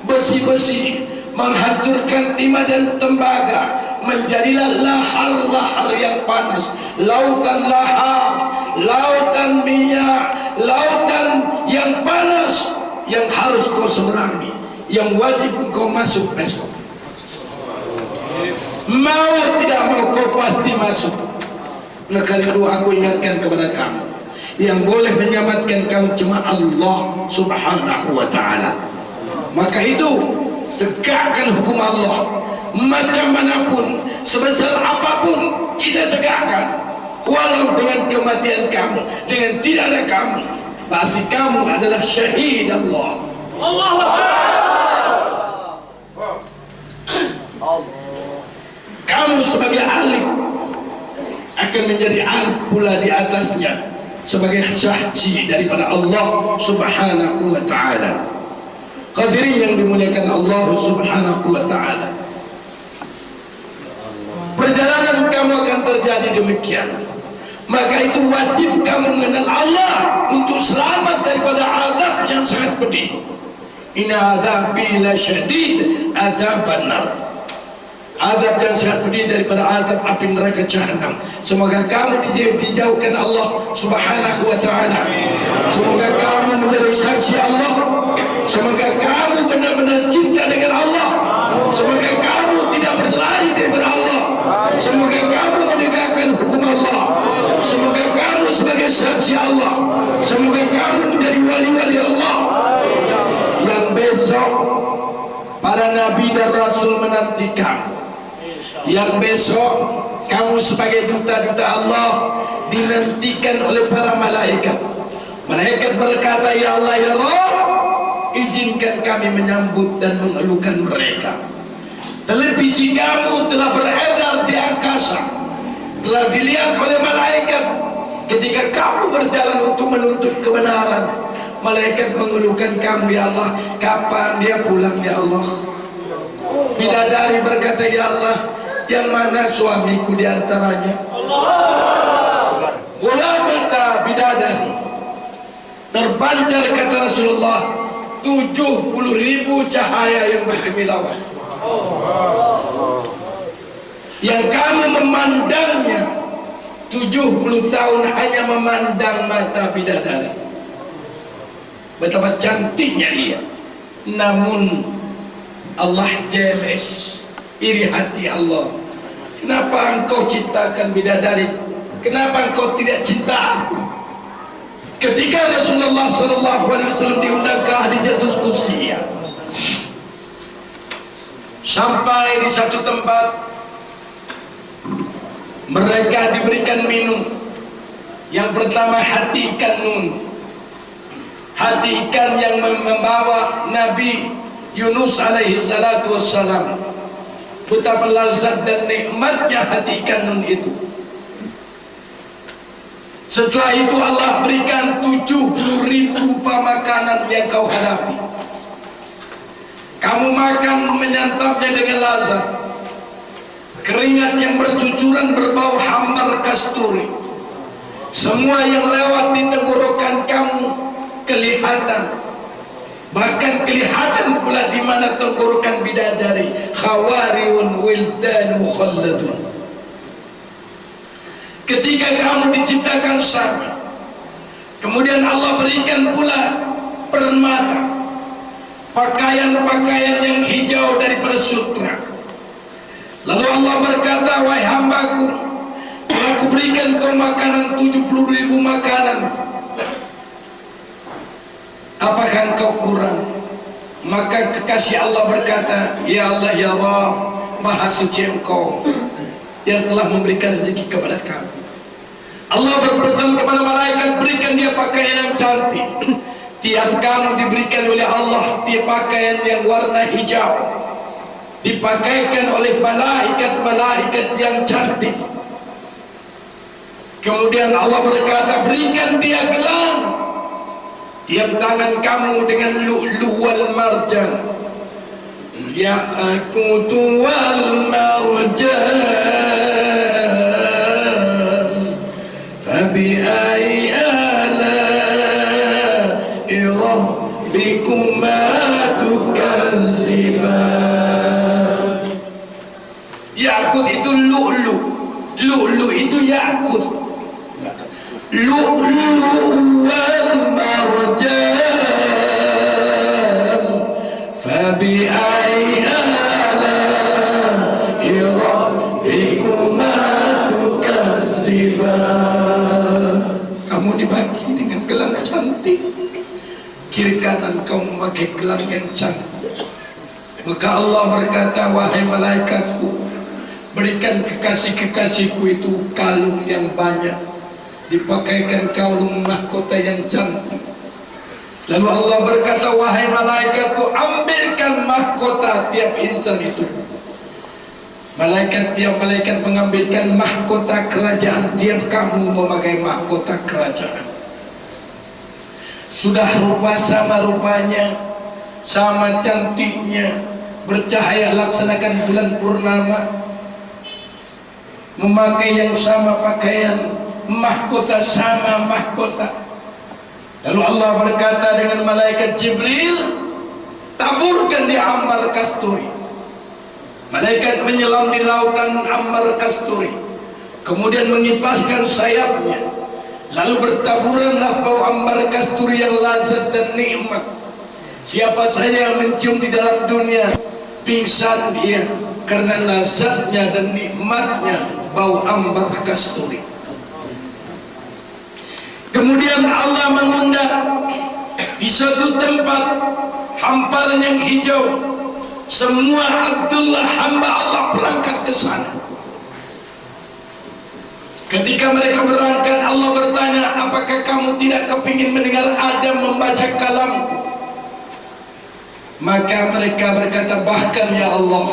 besi-besi, menghancurkan timah dan tembaga, menjadilah lahar-lahar yang panas, lautan lahar, lautan minyak, lautan yang panas, yang harus kau seberangi, yang wajib kau masuk besok. Mau tidak mau kau pasti masuk. Nah, kali itu aku ingatkan kepada kamu, yang boleh menyelamatkan kamu cuma Allah Subhanahu wa ta'ala. Maka itu tegakkan hukum Allah, macam manapun, sebesar apapun kita tegakkan. Walau dengan kematian kamu, dengan tidak ada kamu, berarti kamu adalah syahid Allah. Allahu Akbar. Kamu sebagai alim akan menjadi alim pula di atasnya, sebagai saksi daripada Allah Subhanahu wa ta'ala. Hadirin yang dimuliakan Allah Subhanahu wa ta'ala, perjalanan kamu akan terjadi demikian. Maka itu wajib kamu mengenal Allah untuk selamat daripada azab yang sangat pedih. Inna azabi la syadid adzaban nar. Azab yang sangat pedih daripada azab api neraka jahanam. Semoga kamu dijauhkan Allah Subhanahu wa ta'ala. Semoga kamu menjadi saksi Allah. Semoga kamu benar-benar cinta dengan Allah. Semoga kamu tidak berlari daripada Allah. Semoga kamu menegakkan hukum Allah. Semoga kamu sebagai saksi Allah. Semoga kamu menjadi wali-wali Allah yang besok para nabi dan rasul menantikan. Yang besok kamu sebagai duta-duta Allah dinantikan oleh para malaikat. Malaikat berkata, ya Allah, ya Rabb, izinkan kami menyambut dan mengeluhkan mereka. Televisi kamu telah beredar di angkasa, telah dilihat oleh malaikat. Ketika kamu berjalan untuk menuntut kebenaran, malaikat mengeluhkan kamu, ya Allah, kapan dia pulang, ya Allah. Bidadari berkata, ya Allah, yang mana suamiku di antaranya? Wanita bidadari terpancar, kata Rasulullah, 70.000 cahaya yang berkemilauan. Yang kamu memandangnya 70 tahun hanya memandang mata bidadari. Betapa cantiknya dia, namun Allah jeles, iri hati Allah. Kenapa engkau ciptakan bidadari? Kenapa engkau tidak cinta aku? Ketika Rasulullah SAW diundang ke Hadijatul Qudsiyah, sampai di satu tempat, mereka diberikan minum. Yang pertama hati ikan nun, hati ikan yang membawa Nabi Yunus alaihi salatu wassalam. Betapa lazat dan nikmatnya hati ikan nun itu. Setelah itu Allah berikan 70.000 rupa makanan yang kau hadapi. Kamu makan menyantapnya dengan lazat. Keringat yang bercucuran berbau hambar kasturi. Semua yang lewat di tenggorokan kamu kelihatan. Bahkan kelihatan pula di mana tenggorokan bidadari. Khawariun wildan mukhalladun. Ketika kamu diciptakan sama, kemudian Allah berikan pula permata, pakaian-pakaian yang hijau daripada sutra. Lalu Allah berkata, wahai hambaku, aku berikan kau makanan 70.000 makanan. Apakah engkau kurang? Maka kekasih Allah berkata, ya Allah ya Rabb, maha suci engkau yang telah memberikan rezeki kepada kami. Allah berpesan kepada malaikat, berikan dia pakaian yang cantik. Tiap kamu diberikan oleh Allah tiap pakaian yang warna hijau, dipakaikan oleh malaikat-malaikat yang cantik. Kemudian Allah berkata, berikan dia gelang. Tiap tangan kamu dengan lu'lu' wal marjan, ya'qut wal marjan, fabi ayyi ala'i rabbikuma tukazziban. Ya'qut itu lu'lu', lu'lu' itu ya'qut. Lu'lu' wal marjan, fabi ayyi ala'i rabbikuma tukazziban. Kamu dibagi dengan gelang cantik, kiri kanan kau memakai gelang yang cantik. Maka Allah berkata, wahai malaikatku, berikan kekasih-kekasihku itu kalung yang banyak, dipakaikan kalung mahkota yang cantik. Lalu Allah berkata, wahai malaikatku, ambilkan mahkota tiap insan itu. Tiap malaikat mengambilkan mahkota kerajaan. Tiap kamu memakai mahkota kerajaan. Sudah rupa sama rupanya, sama cantiknya, bercahaya laksanakan bulan purnama, memakai yang sama pakaian, mahkota sama mahkota. Lalu Allah berkata dengan malaikat Jibril, taburkan di ambar kasturi. Malaikat menyelam di lautan ambar kasturi, kemudian mengipaskan sayapnya. Lalu bertaburanlah bau ambar kasturi yang lazat dan nikmat. Siapa saja yang mencium di dalam dunia, pingsan dia karena lazatnya dan nikmatnya bau ambar kasturi. Kemudian Allah mengundang di suatu tempat hamparan yang hijau. Semua Abdullah hamba Allah berangkat ke sana. Ketika mereka berangkat, Allah bertanya, apakah kamu tidak kepingin mendengar Adam membaca kalamku? Maka mereka berkata, bahkan ya Allah,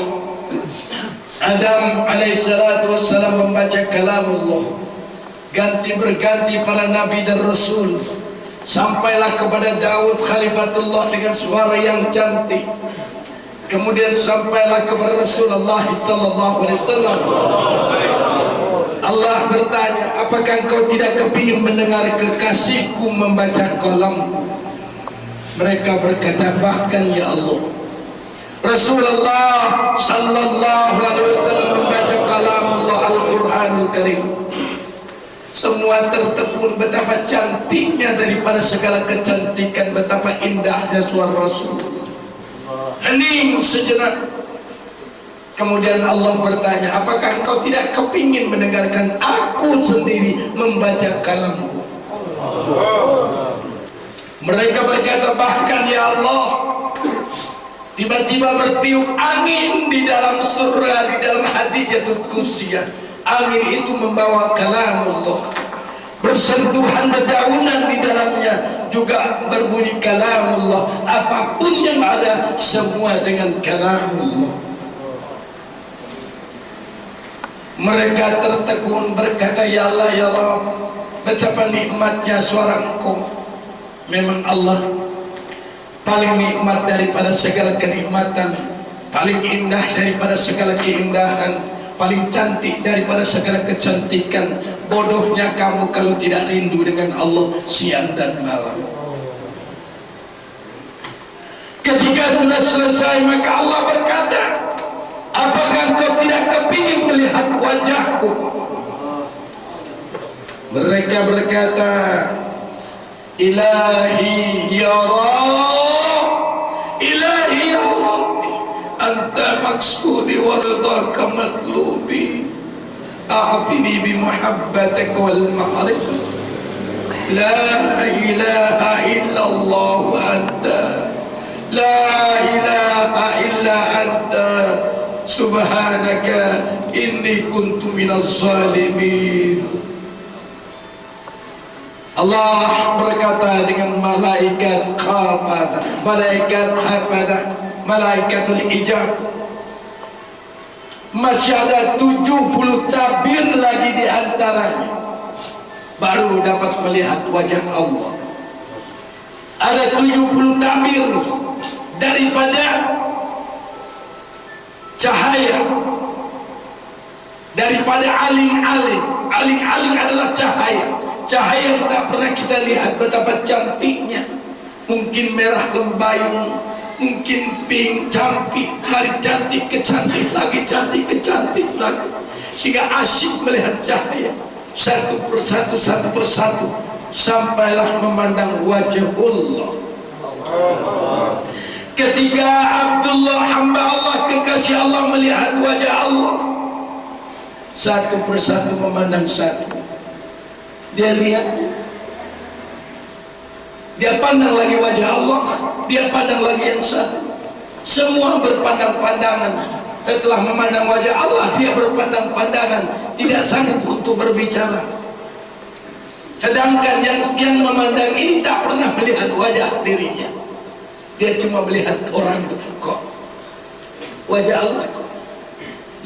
Adam alaihissalatu wassalam membaca kalam Allah, ganti berganti para nabi dan rasul, sampailah kepada Daud khalifatullah dengan suara yang cantik. Kemudian sampailah kepada Rasulullah sallallahu alaihi wasallam. Allah bertanya, apakah engkau tidak kepingin mendengar kekasihku membaca kalamku? Mereka berkata, bahkan ya Allah, Rasulullah sallallahu alaihi wasallam membaca kalam Allah, Al-Qur'anul Karim. Semua tertegun betapa cantiknya daripada segala kecantikan, betapa indahnya suara Rasul. hening sejenak. Kemudian Allah bertanya, apakah engkau tidak kepingin mendengarkan aku sendiri membaca kalamku? Mereka berkata, bahkan ya Allah, tiba-tiba bertiup angin di dalam surga, di dalam Hadijatul Qudsiyah. Angin itu membawa kalam Allah, bersentuhan dedaunan di dalamnya juga berbunyi kalam Allah. Apapun yang ada semua dengan kalam Allah. Mereka tertegun berkata, ya Allah ya Rabb, betapa nikmatnya suara Engkau. Memang Allah paling nikmat daripada segala kenikmatan, paling indah daripada segala keindahan, paling cantik daripada segala kecantikan. Bodohnya kamu kalau tidak rindu dengan Allah siang dan malam. Ketika sudah selesai maka Allah berkata, apakah engkau tidak kepingin melihat wajahku? Mereka berkata, Ilahi ya Rabb, Ilahi ya Rabbi, anta maksudi wa ridhaka matlubi, a'fini bi muhabbatika wal ma'rifah, la ilaha illallah wa anta, la ilaha illa anta, subhanaka inni kuntu minaz zalimin. Allah berkata dengan malaikat qabadah, malaikat hafadah, malaikatul ijab. Masih ada 70 tabir lagi di antaranya baru dapat melihat wajah Allah. Ada 70 tabir daripada cahaya, daripada aling-aling. Aling-aling adalah cahaya. Cahaya yang tak pernah kita lihat betapa cantiknya. Mungkin merah lembayung, mungkin pink, cantik, hari cantik ke cantik lagi, cantik ke cantik lagi, sehingga asyik melihat cahaya satu persatu, satu persatu, sampailah memandang wajah Allah. Ketika Abdullah hamba Allah, kekasih Allah, melihat wajah Allah, satu persatu memandang satu. Dia lihat, dia pandang lagi wajah Allah, dia pandang lagi yang satu. Semua berpandang-pandangan. Setelah memandang wajah Allah, dia berpandang-pandangan, tidak sanggup untuk berbicara. Sedangkan yang memandang ini tak pernah melihat wajah dirinya. Dia cuma melihat orang itu. Kok wajah Allah kok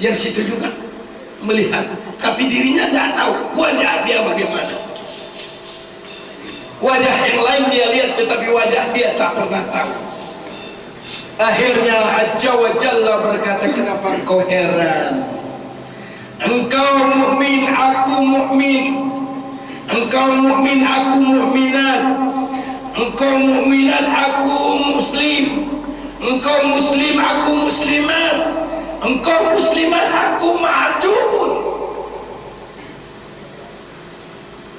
yang situ juga melihat, tapi dirinya tidak tahu wajah dia bagaimana. Wajah yang lain dia lihat, tetapi wajah dia tak pernah tahu. Akhirnya Azza wa Jalla berkata, kenapa engkau heran? Engkau mukmin, aku mukmin. Engkau mukmin, aku mukminat. Engkau mukminat, aku muslim. Engkau muslim, aku muslimat. Engkau muslimat, aku ma'jubun.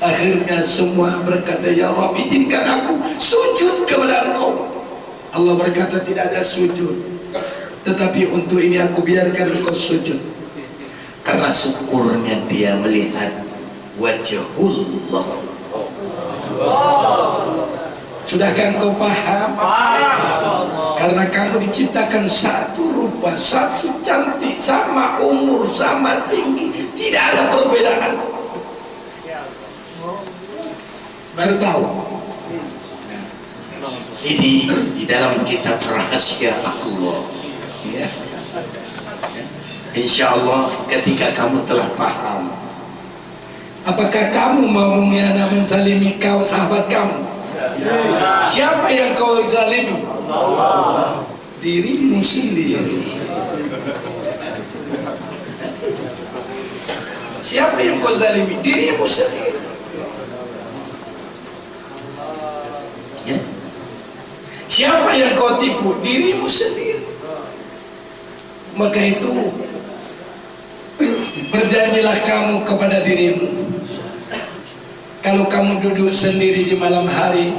Akhirnya semua berkata, ya Rabb, izinkan aku sujud kepada Engkau. Allah berkata, tidak ada sujud, tetapi untuk ini aku biarkan engkau sujud, karena syukurnya dia melihat wajahullah. Sudahkah engkau paham? Karena kamu diciptakan satu rupa, satu cantik, sama umur, sama tinggi, tidak ada perbedaan. Baru tahu. Ini di dalam kitab rahasia Allah. Ya. Insya Allah ketika kamu telah paham, apakah kamu mau menzalimi kau sahabat kamu? Siapa yang kau zalimi? Allah. Dirimu sendiri. Siapa yang kau zalimi? Dirimu sendiri. Ya. Siapa yang kau tipu? Dirimu sendiri. Maka itu berjanjilah kamu kepada dirimu, kalau kamu duduk sendiri di malam hari,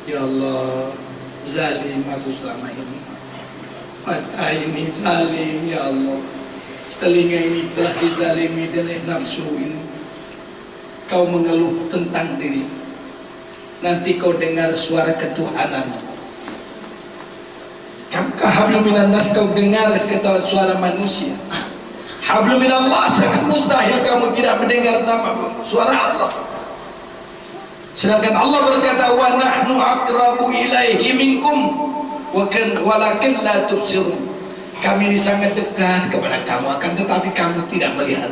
ya Allah, zalim aku selama ini. Mata ini zalim, ya Allah. Telinga ini telah dizalimi oleh nafsu ini. Kau mengeluh tentang diri. Nanti kau dengar suara ketuhanan. Hablum minan nas, kau dengar suara manusia. Hablum minallah, sangat mustahil kamu tidak mendengar suara Allah. Sedangkan Allah berkata, wa nahnu aqrabu ilaihi minkum walakin la tubsirun. Kami ini sangat dekat kepada kamu, akan tetapi kamu tidak melihat.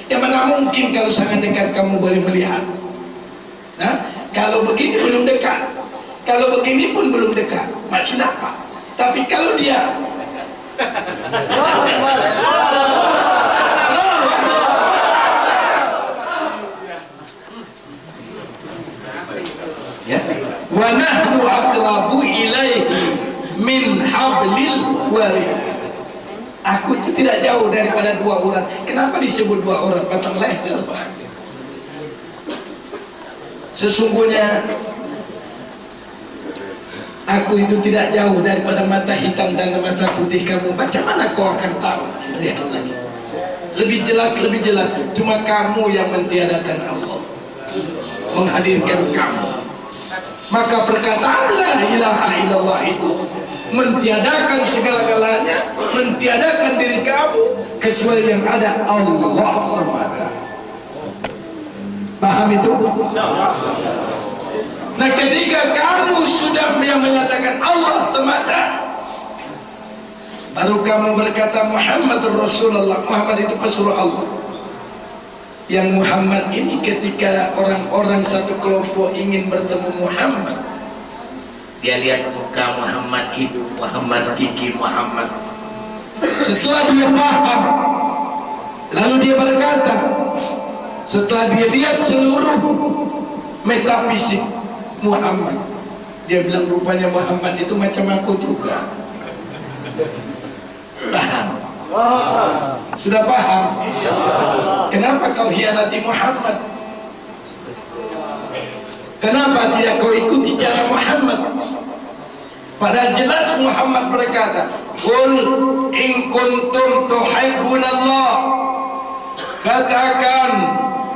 Ya mana mungkin kalau sangat dekat kamu boleh melihat. Nah, kalau begini belum dekat, kalau begini pun belum dekat, masih nampak. Tapi kalau dia wa nahnu aqrabu ilaihi min hablil warid. Aku itu tidak jauh daripada dua urat. Kenapa disebut dua urat? Batang leher. Sesungguhnya aku itu tidak jauh daripada mata hitam dan mata putih kamu. Macam mana kau akan tahu? Lihat lagi. Lebih jelas. Cuma kamu yang mentiadakan Allah, menghadirkan kamu. Maka perkataan la ilaha illallah itu mentiadakan segala-galanya, mentiadakan diri kamu kecuali yang ada Allah semata. Paham itu? Nah, ketika kamu sudah yang menyatakan Allah semata, baru kamu berkata Muhammad Rasulullah. Muhammad itu pesuruh Allah. Yang Muhammad ini ketika orang-orang satu kelompok ingin bertemu Muhammad, dia lihat muka Muhammad, hidung Muhammad, gigi Muhammad. Setelah dia paham, lalu dia berkata, setelah dia lihat seluruh metafisik Muhammad, dia bilang rupanya Muhammad itu macam aku juga. Paham? Sudah paham? Kenapa kau hianati Muhammad? Kenapa tidak kau ikuti cara Muhammad? Padahal jelas Muhammad berkata, qul in kuntum tuhibbunallah, katakan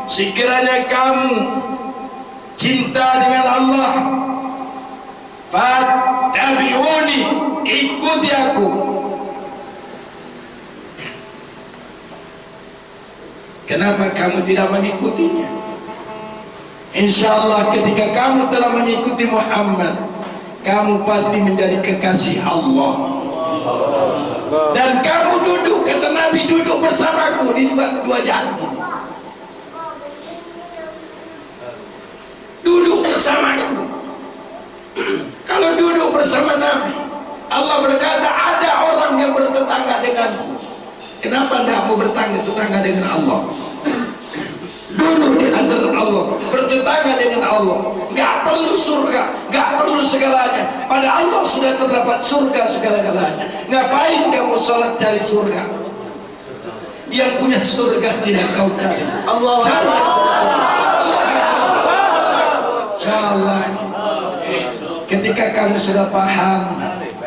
sekiranya kamu cinta dengan Allah, fattabi'uni, ikuti aku. Kenapa kamu tidak mengikutinya? Insya Allah ketika kamu telah mengikuti Muhammad, kamu pasti menjadi kekasih Allah. Dan kamu duduk, kata Nabi, duduk bersamaku di dua janji. Duduk bersamaku. Kalau duduk bersama Nabi, Allah berkata ada orang yang bertetangga denganku. Kenapa tidak mau bertetangga dengan Allah? Duduk di antara Allah, bertetangga dengan Allah. Gak perlu surga, gak perlu segalanya. Pada Allah sudah terdapat surga segala-galanya. Ngapain kamu sholat cari surga? Yang punya surga tidak kau cari. Allah. Insyaallah. Ketika kamu sudah paham,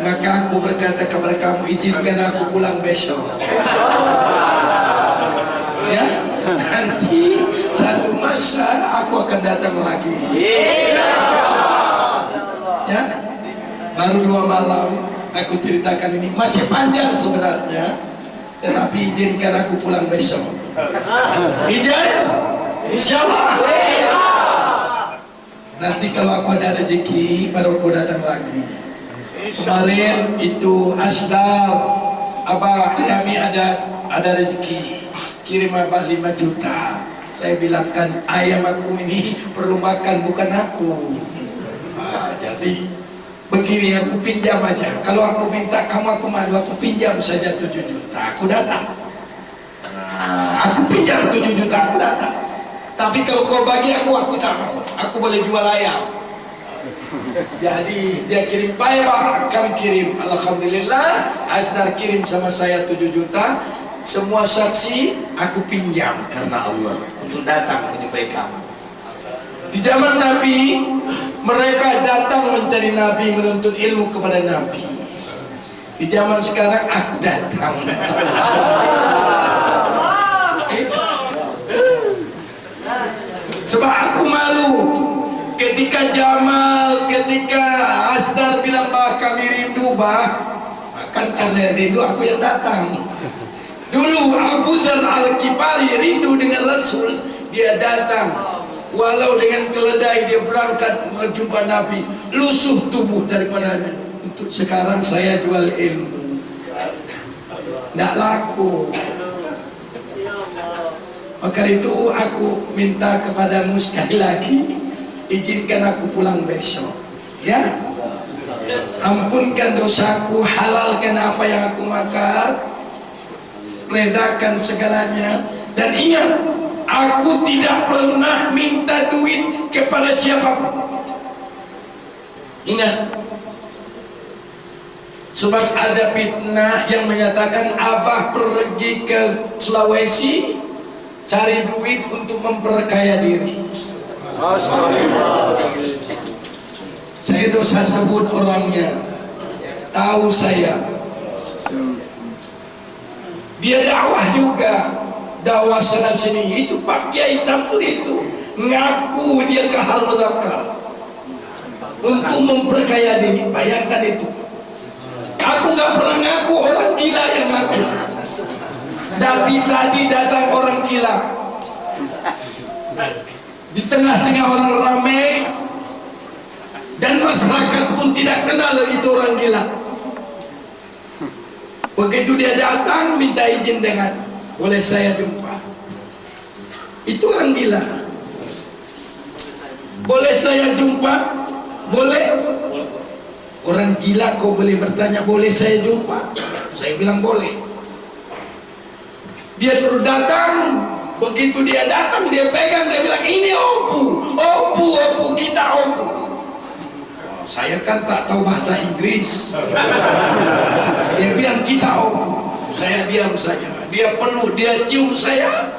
maka aku berkata kepada kamu, izinkan aku pulang besok. Ya, nanti satu masa aku akan datang lagi. Ya, baru 2 malam aku ceritakan ini, masih panjang sebenarnya, tetapi izinkan aku pulang besok. Izin, insyaallah. Nanti kalau aku ada rezeki, baru aku datang lagi. Kemarin itu Asdar, Abah kami ada rezeki, kirim Abah 5 juta. Saya bilangkan ayam aku ini perlu makan, bukan aku. Jadi begini, aku pinjam aja. Kalau aku minta kamu, aku malu, aku pinjam saja 7 juta, aku datang. Aku pinjam 7 juta, aku datang. Tapi kalau kau bagi aku tak mau. Aku boleh jual ayam. Jadi dia kirim, Pak, kami kirim. Alhamdulillah, Asdar kirim sama saya 7 juta. Semua saksi aku pinjam karena Allah untuk datang menyembah kamu. Di zaman Nabi, mereka datang mencari Nabi, menuntut ilmu kepada Nabi. Di zaman sekarang aku datang. Sebab aku malu ketika Jamal, ketika Asdar bilang bahwa kami rindu akan karena rindu aku yang datang. Dulu Abu Dzar Al-Ghifari rindu dengan Rasul, dia datang. Walau dengan keledai dia berangkat menjumpa Nabi, lusuh tubuh daripadanya. Untuk sekarang saya jual ilmu, tidak laku. Maka itu aku minta kepadamu sekali lagi, izinkan aku pulang besok, ya. Ampunkan dosaku, halalkan apa yang aku makan, redakan segalanya. Dan ingat, aku tidak pernah minta duit kepada siapapun. Ingat, sebab ada fitnah yang menyatakan Abah pergi ke Sulawesi cari duit untuk memperkaya diri. Saya dosa sebut orangnya, tahu saya. Dia dakwah juga, dakwah sana sini. Itu Pak Kiai Samsul itu ngaku dia kahar muzakkar untuk memperkaya diri. Bayangkan itu. Aku nggak pernah ngaku, orang gila yang ngaku. Tapi tadi datang orang gila. Di tengah-tengah orang ramai dan masyarakat pun tidak kenal itu orang gila. Begitu dia datang minta izin dengan, boleh saya jumpa? Itu orang gila. Boleh saya jumpa? Boleh. Orang gila kau boleh bertanya, boleh saya jumpa? Saya bilang boleh. Dia terus datang. Begitu dia datang, dia pegang, dia bilang ini Opu, kita Opu. Saya kan tak tahu bahasa Inggris. Dia bilang kita Opu. Saya diam saja. Dia peluk, dia cium saya.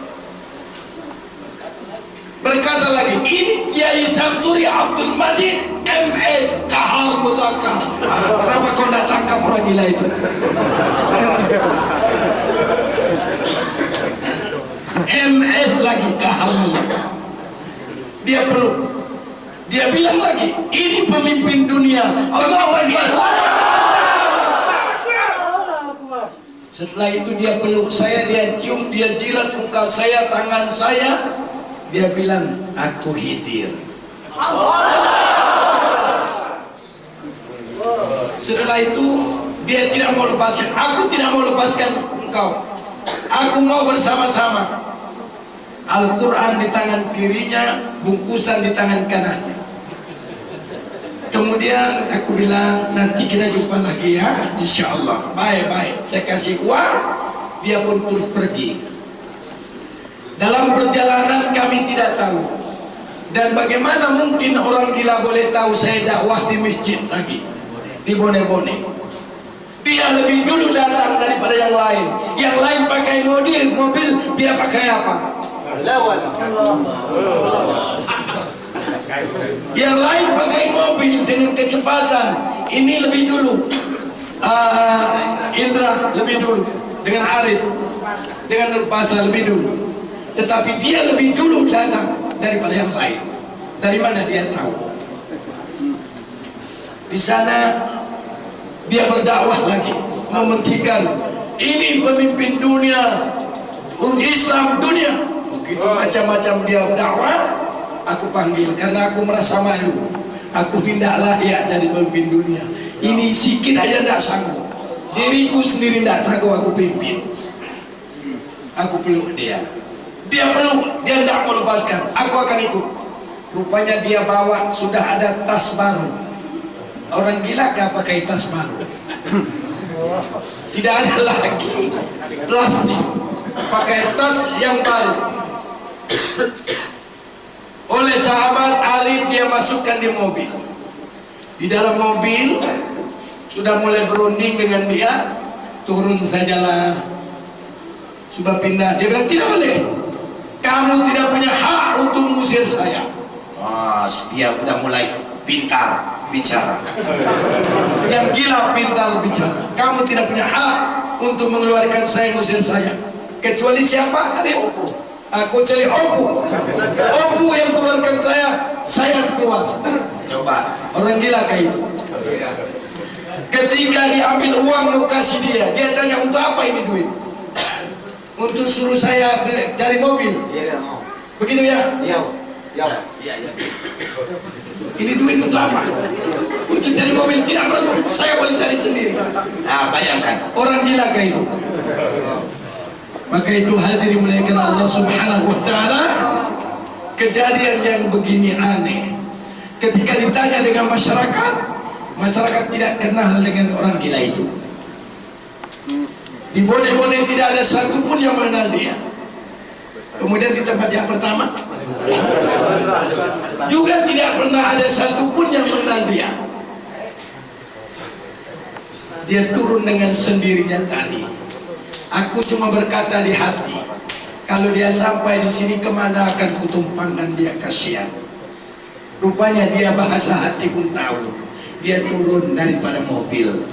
Berkata lagi, ini Kiai Samsuri Abdul Majid MS Kahar Muzakkar. Kenapa kau tidak tangkap orang gila itu? MS lagi Kahar Muzakkar. Dia peluk. Dia bilang lagi, ini pemimpin dunia. Allahu Akbar. Setelah itu dia peluk saya, dia cium, dia jilat muka saya, tangan saya. Dia bilang, aku hidir. Setelah itu dia tidak mau lepaskan. Aku tidak mau lepaskan engkau. Aku mau bersama-sama. Al-Quran di tangan kirinya, bungkusan di tangan kanannya. Kemudian aku bilang, nanti kita jumpa lagi ya, insya Allah. Baik-baik. Saya kasih uang, dia pun terus pergi. Dalam perjalanan kami tidak tahu. Dan bagaimana mungkin orang gila boleh tahu saya dakwah di masjid lagi, di Bone-Bone. Dia lebih dulu datang daripada yang lain. Yang lain pakai mobil, dia pakai apa? Yang lain pakai mobil dengan kecepatan. Ini lebih dulu. Indra lebih dulu. Dengan Arif, dengan Nurpasa lebih dulu. Tetapi dia lebih dulu datang daripada yang lain. Dari mana dia tahu? Di sana dia berdakwah lagi, mementingkan ini pemimpin dunia, Islam dunia. Begitu macam-macam dia dakwah, aku panggil karena aku merasa malu. Aku tidak layak dari pemimpin dunia. Ini sikit aja tidak sanggup. Diriku sendiri tidak sanggup aku pimpin. Aku peluk dia. Dia peluk, dia tidak mau lepaskan. Aku akan ikut. Rupanya dia bawa, sudah ada tas baru. Orang gila kah pakai tas baru? Tidak ada lagi plastik. Pakai tas yang baru. Oleh sahabat Arif dia masukkan di mobil. Di dalam mobil sudah mulai berunding dengan dia. Turun sajalah. Sudah pindah. Dia bilang tidak boleh. Kamu tidak punya hak untuk mengusir saya. Dia udah mulai pintar. bicara. Yang gila pintar bicara. Kamu tidak punya hak untuk mengeluarkan saya, ngusir saya. Kecuali siapa? Ada Opu. Aku cari Opu. Opu yang keluarkan saya keluar. Coba, orang gila kayak itu. Ketika diambil uang lu kasih dia tanya untuk apa ini duit? Untuk suruh saya cari mobil. Begitu ya? Iya. Ini duit untuk apa? Untuk cari mobil, tidak perlu. Saya boleh cari sendiri. Nah, bayangkan orang gila kayak itu. Maka itu hadirin muliakan Allah Subhanahu wa taala, kejadian yang begini aneh. Ketika ditanya dengan masyarakat tidak kenal dengan orang gila itu. Di Bone-Bone tidak ada satu pun yang mengenal dia. Kemudian di tempat yang pertama juga tidak pernah ada satu pun yang mengenal dia. Dia turun dengan sendirinya tadi. Aku cuma berkata di hati, kalau dia sampai di sini kemana akan kutumpangkan dia, kasihan. Rupanya dia bahasa hati pun tahu. Dia turun daripada mobil.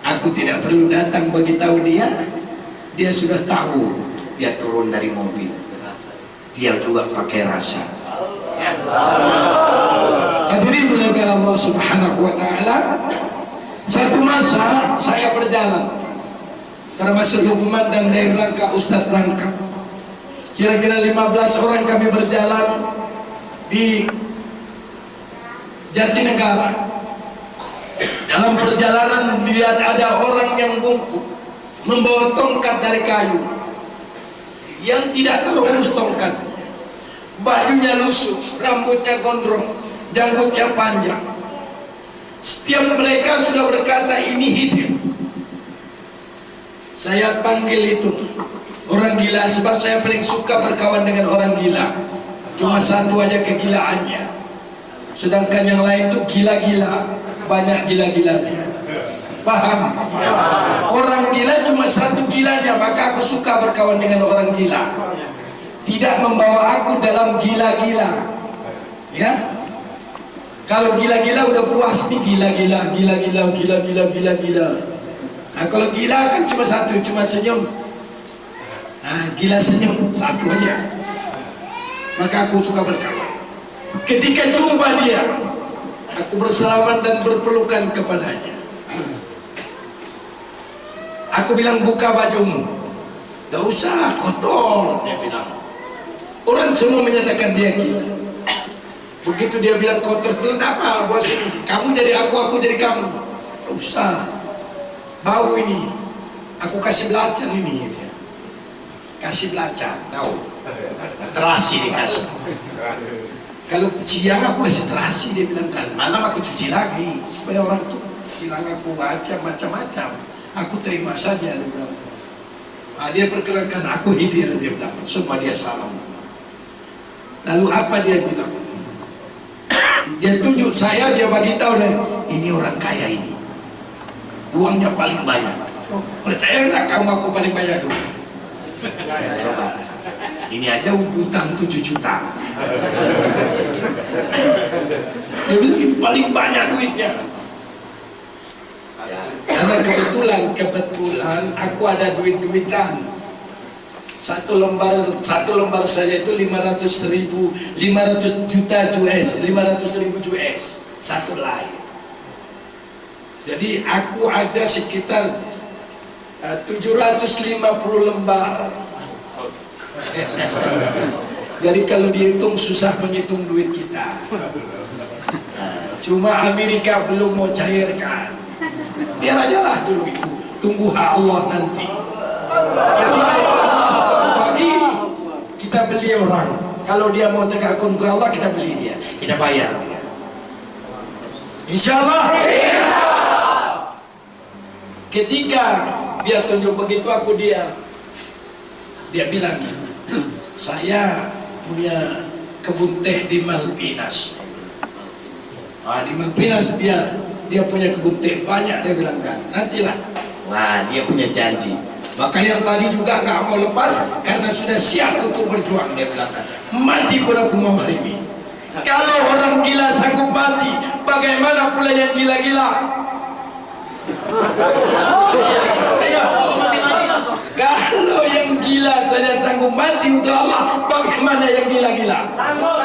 Aku tidak perlu datang bagi tahu dia sudah tahu. Dia turun dari mobil. Dia juga pakai rasa. Hadirin muliakan Allah Subhanahu wa taala. Satu masa saya berjalan, termasuk Lukman dan dari Rangka, Ustadz Rangka. Kira-kira 15 orang kami berjalan di Jatinegara. Dalam perjalanan dilihat ada orang yang bungkuk membawa tongkat dari kayu yang tidak terurus tongkat, bajunya lusuh, rambutnya gondrong, janggutnya panjang. Setiap mereka sudah berkata ini hidir. Saya panggil itu orang gila, sebab saya paling suka berkawan dengan orang gila. Cuma satu aja kegilaannya, sedangkan yang lain itu gila-gila, banyak gila-gilanya. Paham? Orang gila cuma satu gilanya, maka aku suka berkawan dengan orang gila. Tidak membawa aku dalam gila-gila. Ya? Kalau gila-gila udah puas nih, gila-gila. Nah, kalau gila kan cuma satu, cuma senyum. Nah, gila senyum satu aja. Maka aku suka berkawan. Ketika jumpa dia, aku bersalaman dan berpelukan kepadanya. Aku bilang, buka bajumu. Gak usah, kotor, dia bilang. Orang semua menyatakan dia gila. Begitu dia bilang kotor, kenapa bos ini? Kamu jadi aku jadi kamu. Gak usah. Bau ini, aku kasih belacan ini. Kasih belacan, tahu? Terasi dikasih. Kalau siang aku kasih terasi, dia bilang kan. Malam aku cuci lagi supaya orang tuh bilang aku macam-macam. Aku terima saja, dia bilang. Nah, dia perkenalkan aku hidir, dia bilang. Semua dia salam. Lalu apa dia bilang? Dia tunjuk saya, dia bagi tahu dan ini orang kaya ini. Uangnya paling banyak. Percaya nggak kamu aku paling banyak dulu? Coba. Ini aja utang 7 juta. Dia bilang ini paling banyak duitnya. Karena kebetulan aku ada duit-duitan. Satu lembar saja itu 500 juta US, 500.000 US satu lain. Jadi aku ada sekitar 750 lembar. Jadi kalau dihitung susah menghitung duit kita. Cuma Amerika belum mau cairkan. Biar aja lah dulu itu. Tunggu hak Allah nanti. Jadi kita beli orang. Kalau dia mau tegakkan ke Allah, kita beli dia. Kita bayar. Insya Allah. Ketika dia tunjuk begitu, aku dia bilang, saya punya kebun teh di Malpinas. Nah, di Malpinas dia punya kebun teh banyak, dia bilang kan. Nantilah. Wah, dia punya janji. Maka yang tadi juga nggak mau lepas karena sudah siap untuk berjuang, dia bilang kan. Mati pun aku mau hari ini. Kalau orang gila sanggup mati, bagaimana pula yang gila-gila? Ayo. Kalau yang gila saja sanggup mati untuk Allah, bagaimana yang gila-gila? Sanggup.